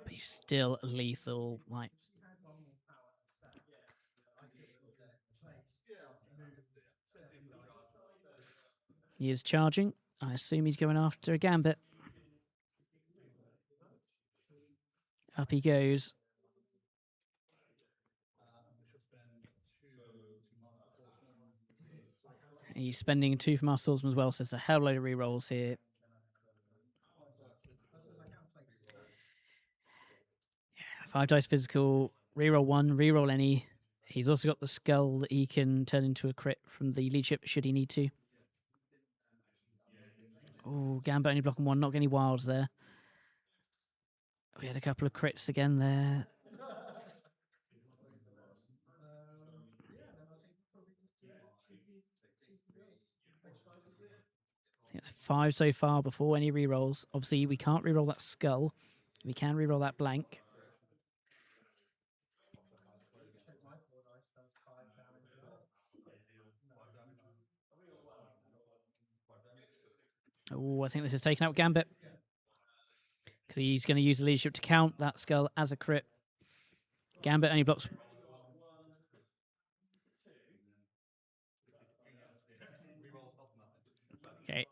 But he's still lethal. Like, he is charging. I assume he's going after a gambit. Up he goes. He's spending 2 for Master Swordsman as well, so there's a hell load of rerolls here. 5 dice physical, reroll 1, reroll any. He's also got the skull that he can turn into a crit from the leadership should he need to. Oh, Gambit only blocking 1, not getting any wilds there. We had a couple of crits again there. I think it's 5 so far before any rerolls. Obviously, we can't reroll that skull. We can reroll that blank. Oh, I think this is taking out Gambit. Because he's going to use the leadership to count that skull as a crit. Gambit only blocks. Okay.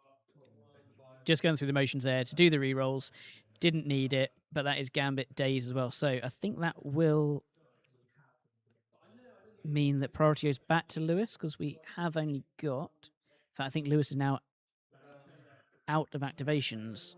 Just going through the motions there to do the rerolls. Didn't need it, but that is Gambit days as well. So I think that will mean that priority goes back to Lewis because we have only got. In fact, I think Lewis is now out of activations.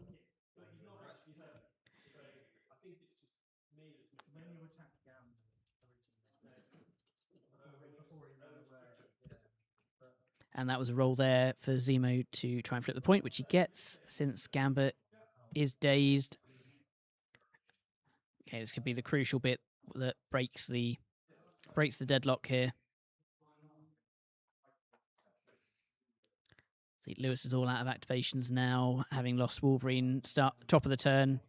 And that was a roll there for Zemo to try and flip the point, which he gets since Gambit is dazed. Okay, this could be the crucial bit that breaks the deadlock here. See, Lewis is all out of activations now, having lost Wolverine start top of the turn.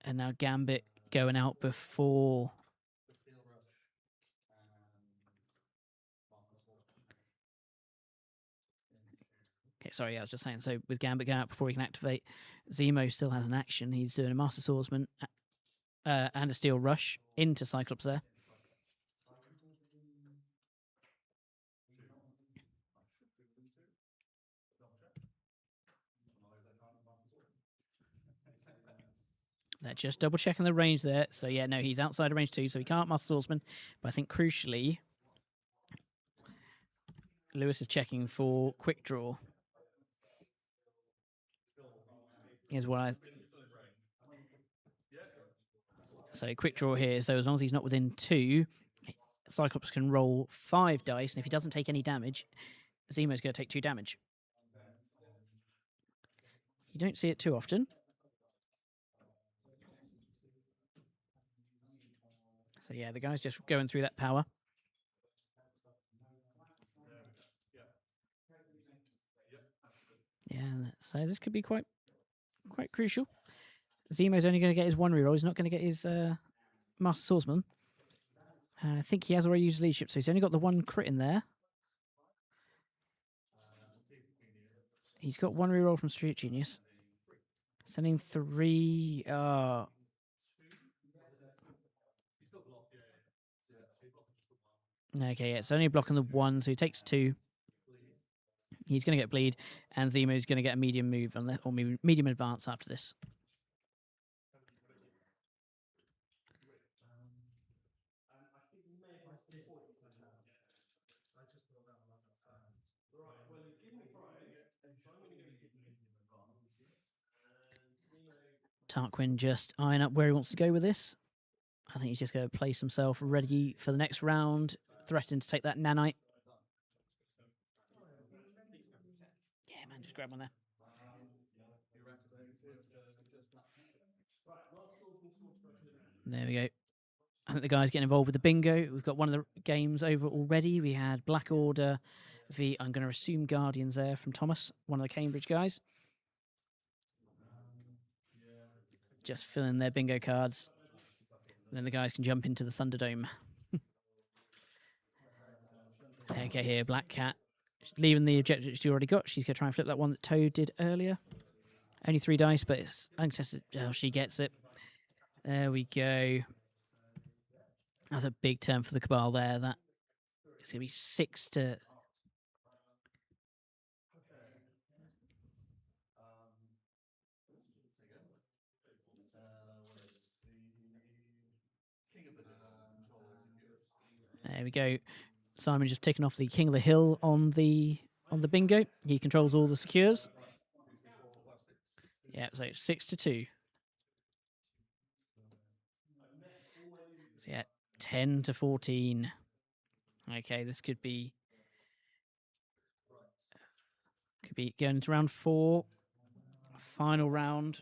And now Gambit going out before. Okay, sorry, I was just saying. So with Gambit going out before he can activate, Zemo still has an action. He's doing a Master Swordsman and a Steel Rush into Cyclops there. They're just double checking the range there. So yeah, no, he's outside of range 2, so he can't Master Swordsman. But I think crucially, Lewis is checking for quick draw. Here's what I. So quick draw here. So as long as he's not within 2, Cyclops can roll 5 dice, and if he doesn't take any damage, Zemo's going to take 2 damage. You don't see it too often. So yeah, the guy's just going through that power. Yeah, so this could be quite crucial. Zemo's only going to get his 1 reroll. He's not going to get his Master Swordsman. I think he has already used leadership, so he's only got the 1 crit in there. He's got 1 reroll from Street Genius. Sending 3. Okay, yeah, it's only blocking the 1, so he takes 2. He's going to get bleed, and Zemo's going to get a medium move or medium advance after this. Tarquin just eyeing up where he wants to go with this. I think he's just going to place himself ready for the next round, threatening to take that nanite. Yeah, man, just grab one there. There we go. I think the guys getting involved with the bingo. We've got one of the games over already. We had Black Order v. I'm going to assume Guardians there from Thomas, one of the Cambridge guys. Just fill in their bingo cards. And then the guys can jump into the Thunderdome. Okay, here, Black Cat. Leaving the objective she already got. She's going to try and flip that one that Toad did earlier. Only 3 dice, but it's uncontested. Oh, she gets it. There we go. That's a big turn for the Cabal there. That it's going to be 6 to... There we go. Simon just taking off the King of the Hill on the bingo. He controls all the secures. Yeah, so it's 6 to 2. So yeah, 10 to 14. Okay, this could be going into round 4. Final round.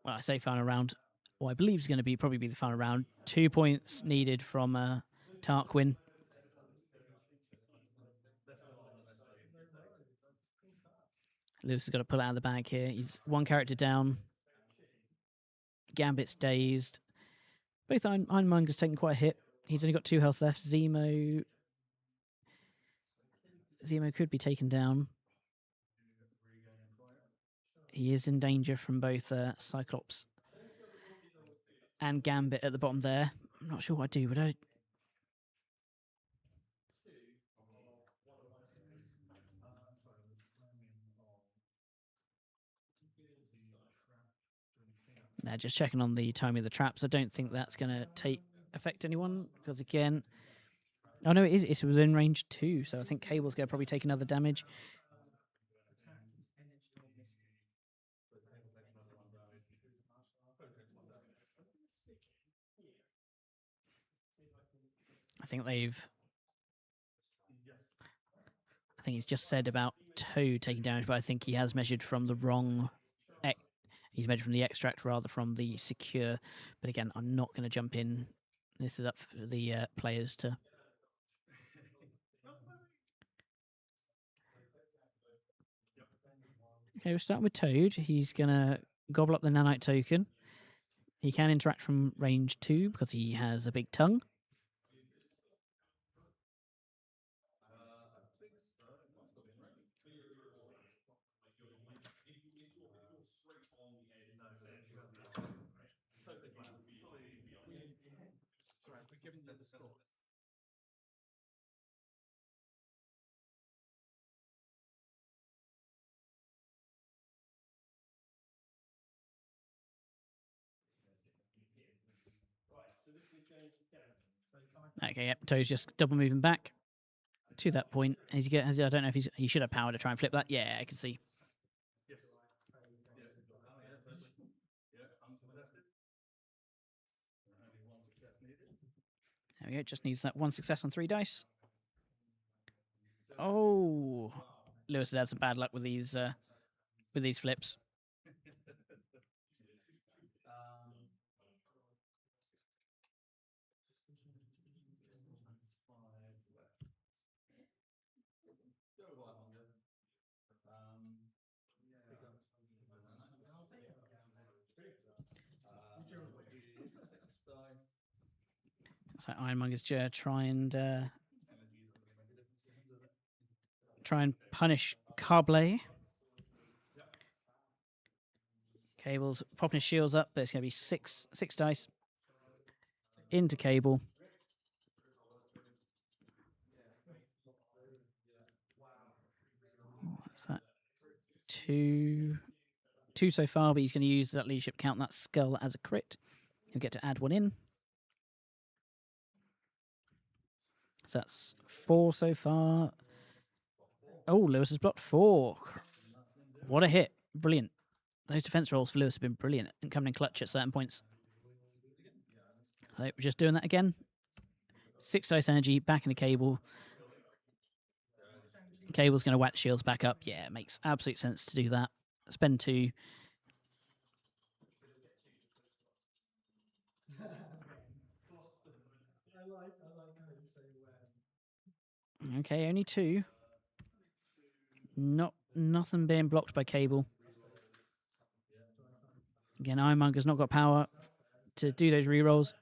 Well, I say final round. Well, I believe it's going to probably be the final round. 2 points needed from Tarquin. Lewis has got to pull it out of the bag here. He's 1 character down. Gambit's dazed. Both Ironmonger's taken quite a hit. He's only got 2 health left. Zemo could be taken down. He is in danger from both Cyclops and Gambit at the bottom there. I'm not sure what I'd do. Would I... They're just checking on the timing of the traps. I don't think that's going to affect anyone because, again... Oh, no, it is. It's within range 2, so I think Cable's going to probably take another damage. I think he's just said about Toad taking damage, but I think he has measured from the wrong... He's measured from the extract rather from the secure. But again, I'm not going to jump in. This is up for the players to... Okay, we're starting with Toad. He's going to gobble up the nanite token. He can interact from range 2 because he has a big tongue. Okay, yep. Toad's just double moving back to that point. I don't know if he should have power to try and flip that. Yeah, I can see. There we go. Just needs that 1 success on 3 dice. Oh, Lewis has had some bad luck with these flips. So Ironmonger's try and punish Cabal. Cable's popping his shields up, but it's going to be six dice into Cabal. What's that? Two so far, but he's going to use that leadership count, that skull, as a crit. He'll get to add 1 in. So that's 4 so far. Oh, Lewis has blocked 4. What a hit. Brilliant. Those defense rolls for Lewis have been brilliant and coming in clutch at certain points. So we're just doing that again. 6 dice energy back in the Cable. Cable's going to whack shields back up. Yeah, it makes absolute sense to do that. Spend 2. Okay, only 2. Nothing being blocked by Cable. Again, Ironmonger's not got power to do those rerolls.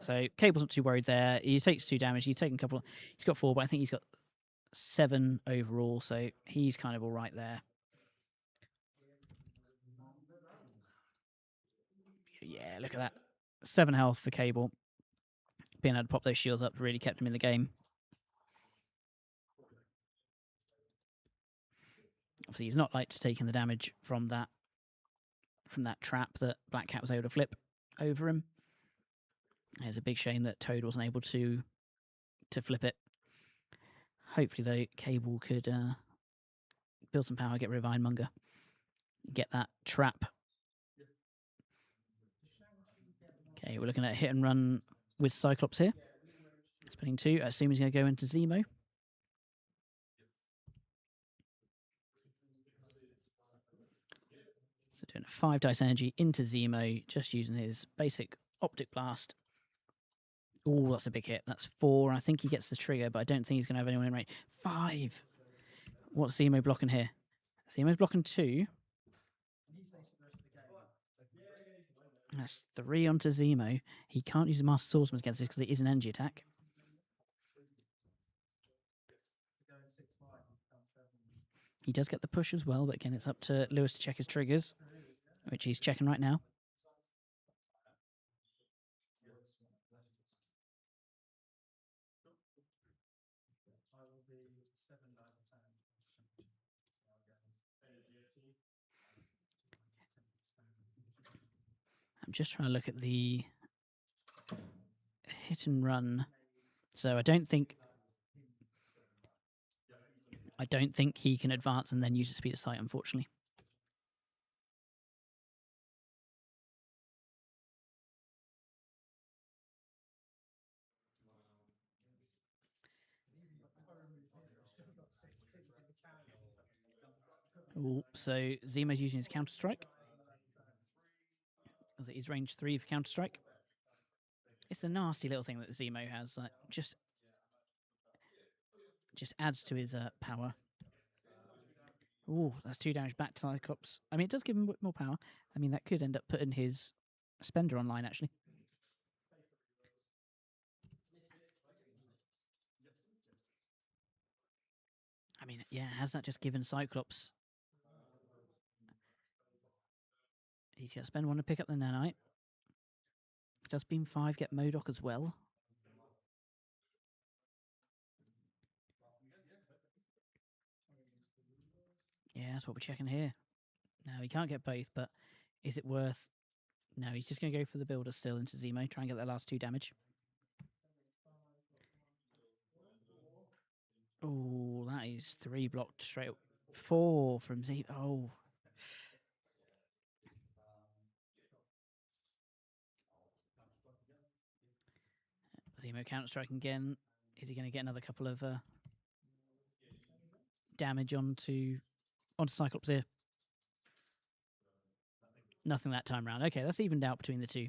So Cable's not too worried there. He takes 2 damage. He's taken a couple. He's got 4, but I think he's got 7 overall. So he's kind of all right there. Yeah, look at that. 7 health for Cable. Being able to pop those shields up really kept him in the game. Obviously, he's not liked taking the damage from that trap that Black Cat was able to flip over him. It's a big shame that Toad wasn't able to flip it. Hopefully, though, Cable could build some power, get rid of Ironmonger, get that trap. Okay, we're looking at a hit and run with Cyclops here. Spinning 2. I assume he's going to go into Zemo. So doing a 5 dice energy into Zemo, just using his basic Optic Blast. Oh, that's a big hit. That's 4. I think he gets the trigger, but I don't think he's going to have anyone in range. 5. What's Zemo blocking here? Zemo's blocking 2. That's 3 onto Zemo. He can't use the Master Swordsman against this because it is an energy attack. He does get the push as well, but again, it's up to Lewis to check his triggers, which he's checking right now. I'm just trying to look at the hit and run. So I don't think he can advance and then use the speed of sight, unfortunately. Ooh, so Zemo's using his Counter Strike. He's range 3 for Counter Strike. It's a nasty little thing that Zemo has. Just adds to his power. Ooh, that's 2 damage back to Cyclops. I mean, it does give him a bit more power. I mean, that could end up putting his Spender online, actually. I mean, yeah, has that just given Cyclops... He's going to spend 1 to pick up the nanite. Does Beam 5 get MODOK as well? Yeah, that's what we're checking here. No, he can't get both, but is it worth... No, he's just going to go for the builder still into Zemo, try and get that last 2 damage. Oh, that is 3 blocked straight up. 4 from Z. Oh. Zemo counter-striking again. Is he going to get another couple of damage onto Cyclops here? Nothing that time round. Okay, that's evened out between the 2.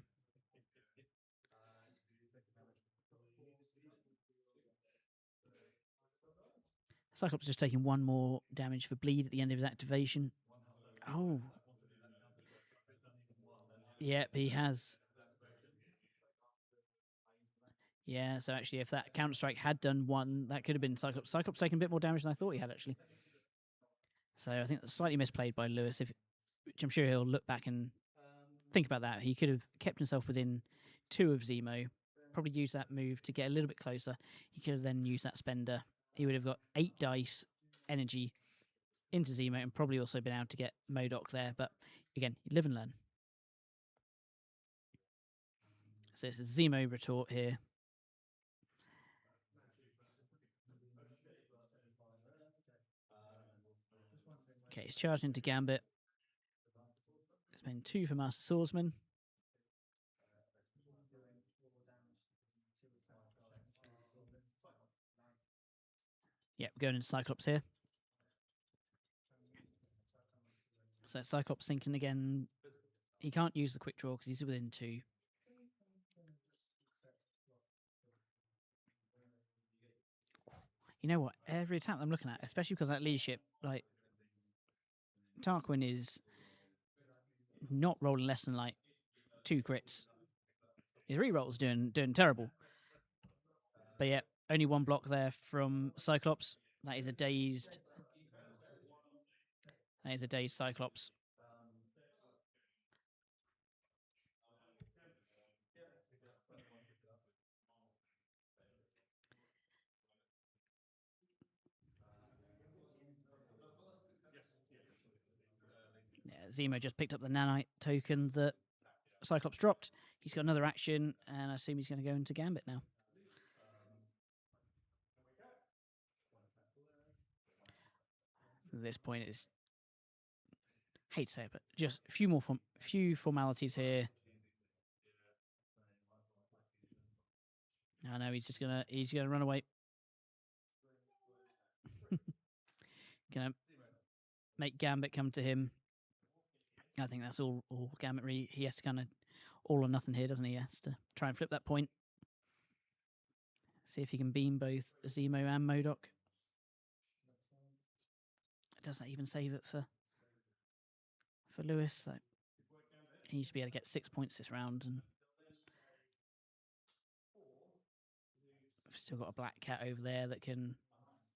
Cyclops just taking 1 more damage for bleed at the end of his activation. Oh. Yep, he has. Yeah, so actually, if that Counter-Strike had done 1, that could have been Cyclops. Cyclops taking a bit more damage than I thought he had, actually. So I think that's slightly misplayed by Lewis, which I'm sure he'll look back and think about that. He could have kept himself within 2 of Zemo, probably used that move to get a little bit closer. He could have then used that Spender. He would have got 8 dice energy into Zemo and probably also been able to get MODOK there. But again, you live and learn. So it's a Zemo retort here. Okay, he's charging into Gambit. It's been 2 for Master Swordsman. Yeah, we're going into Cyclops here. So Cyclops thinking again. He can't use the quick draw because he's within 2. You know what? Every attack I'm looking at, especially because that leadership, like Tarquin is not rolling less than like 2 crits. His rerolls doing terrible. But yeah, only 1 block there from Cyclops. That is a dazed. That is a dazed Cyclops. Yeah, Zemo just picked up the nanite token that Cyclops dropped. He's got another action, and I assume he's going to go into Gambit now. At this point, it's hate to say it, but just a few formalities here. I know he's gonna run away. Gonna make Gambit come to him. I think that's all Gambit really. He has to kind of all or nothing here, doesn't he? He has to try and flip that point. See if he can beam both Zemo and MODOK. Does that even save it for Lewis? So he needs to be able to get 6 points this round, and we've still got a black cat over there that can.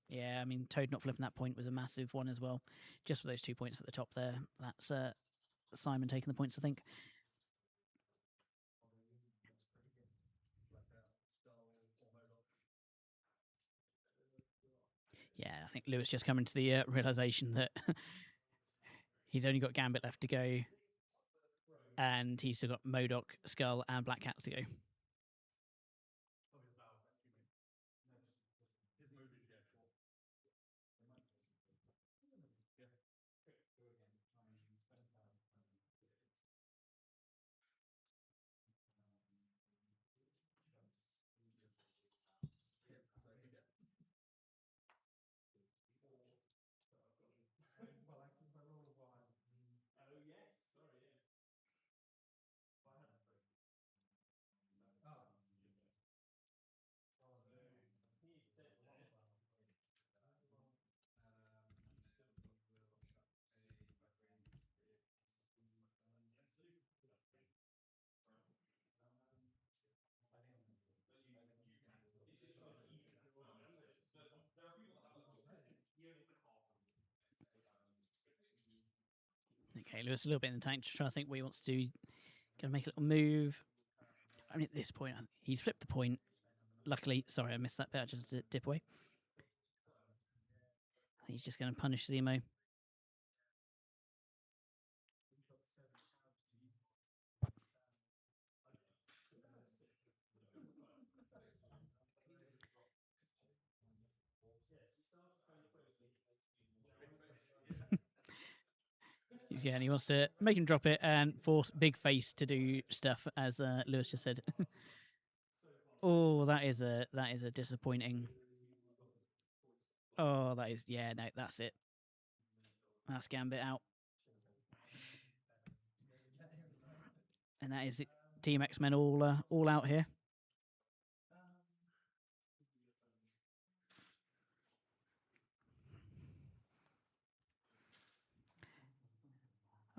Yeah, I mean, Toad not flipping that point was a massive one as well. Just for those 2 points at the top there. That's Simon taking the points, I think. Yeah, I think Lewis just coming to the realization that he's only got Gambit left to go, and he's still got MODOK, Skull, and Black Cat to go. Okay, Lewis a little bit in the tank, just trying to think what he wants to do. Gonna make a little move. I mean, at this point, he's flipped the point. Luckily, sorry, I missed that bit. I just dip away. He's just going to punish Zemo. Yeah, and he wants to make him drop it and force Big Face to do stuff, as Lewis just said. Oh, that is a disappointing. Oh, that is no, that's it. That's Gambit out, and that is it. Team X-Men all out here.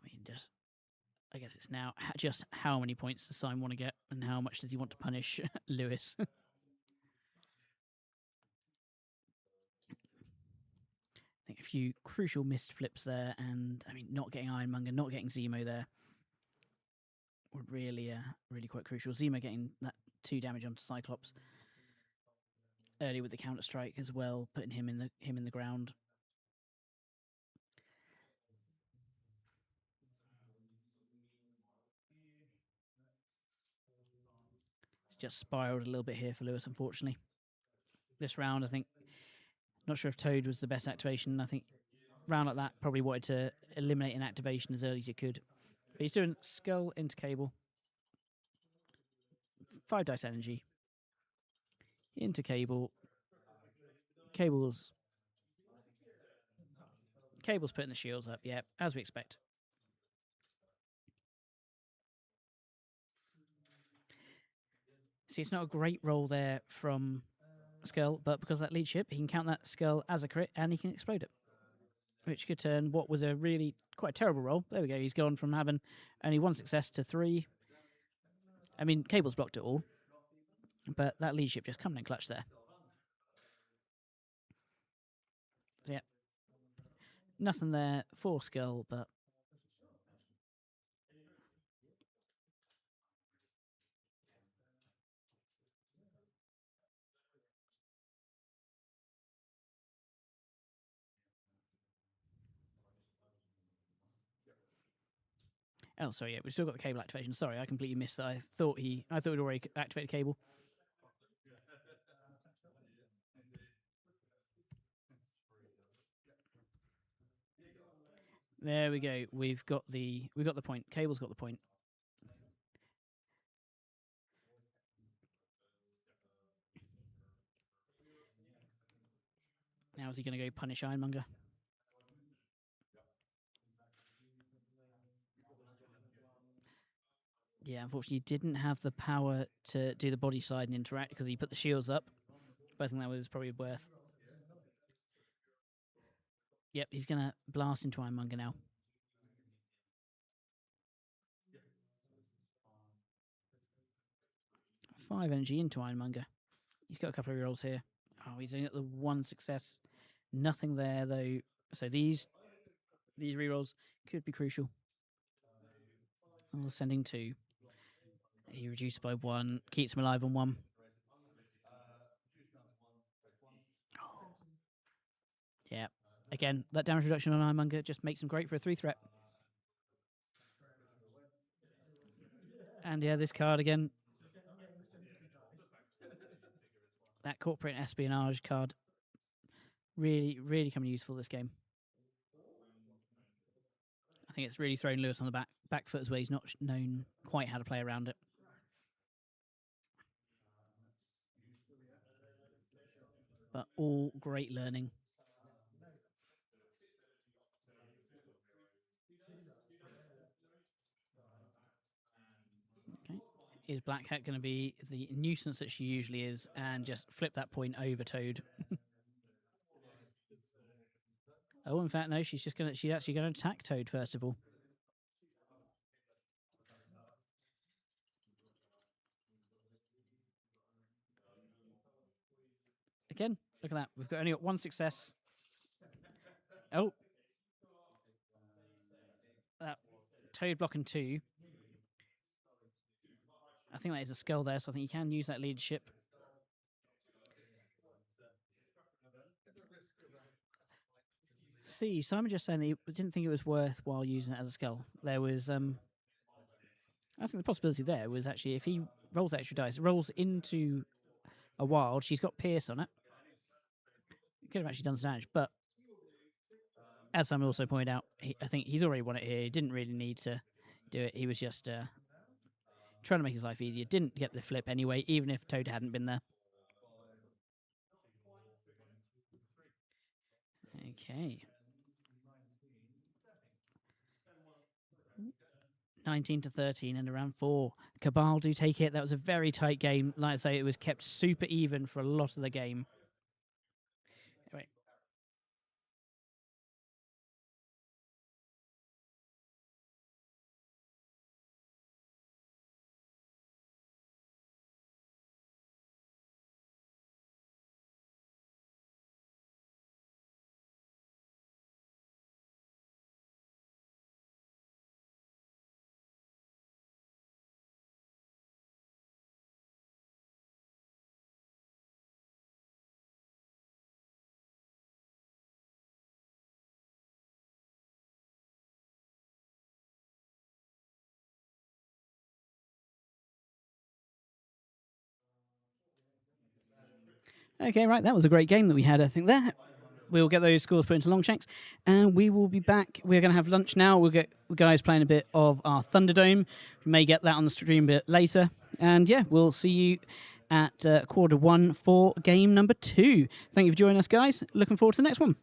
I mean, I guess it's now just how many points does Simon want to get, and how much does he want to punish Lewis? I think a few crucial missed flips there, and I mean, not getting Ironmonger, not getting Zemo there, were really quite crucial. Zemo getting that 2 damage onto Cyclops early with the counter strike as well, putting him in the ground. It's just spiraled a little bit here for Lewis, unfortunately. This round, I think, not sure if Toad was the best activation. I think round like that, probably wanted to eliminate an activation as early as he could. But he's doing skull into Cabal. 5 dice energy. Into Cabal. Cable's putting the shields up, yeah, as we expect. See, it's not a great roll there from Skull, but because of that leadership, he can count that Skull as a crit and he can explode it. Which could turn what was a really quite a terrible roll. There we go, he's gone from having only 1 success to 3. I mean, Cable's blocked it all, but that leadership just coming in clutch there. So, yeah. Nothing there for Skull, but oh, sorry, yeah, we've still got the Cable activation. Sorry, I completely missed that. I thought he'd already activated Cable. There we go. We've got the point. Cable's got the point. Now is he going to go punish Ironmonger? Yeah, unfortunately, he didn't have the power to do the body side and interact because he put the shields up. But I think that was probably worth. Yep, he's going to blast into Ironmonger now. 5 energy into Ironmonger. He's got a couple of rerolls here. Oh, he's only got the 1 success. Nothing there, though. So these rerolls could be crucial. Oh, sending 2. He reduced by 1. Keeps him alive on 1. Oh. Yeah. Again, that damage reduction on Ironmonger just makes him great for a 3 threat. And yeah, this card again. That corporate espionage card. Really, really coming useful this game. I think it's really thrown Lewis on the back foot as well. He's not known quite how to play around it. But all great learning. Okay. Is Black Hat going to be the nuisance that she usually is and just flip that point over Toad? Oh, in fact, no. She's actually going to attack Toad first of all. Again, look at that. We've only got 1 success. Oh, that Toad blocking 2. I think that is a Skull there, so I think you can use that leadership. See, Simon just saying that he didn't think it was worthwhile using it as a Skull. There was, I think the possibility there was actually if he rolls extra dice, rolls into a wild, she's got Pierce on it. It could have actually done some damage, but as Simon also pointed out, I think he's already won it here. He didn't really need to do it. He was just trying to make his life easier. Didn't get the flip anyway, even if Toad hadn't been there. Okay. 19-13 and around 4. Cabal do take it. That was a very tight game. Like I say, it was kept super even for a lot of the game. Anyway. Okay, right. That was a great game that we had, I think, there. we'll get those scores put into Longshanks, and we will be back. We're going to have lunch now. We'll get the guys playing a bit of our Thunderdome. We may get that on the stream a bit later. And yeah, we'll see you at quarter 1 for game number 2. Thank you for joining us, guys. Looking forward to the next one.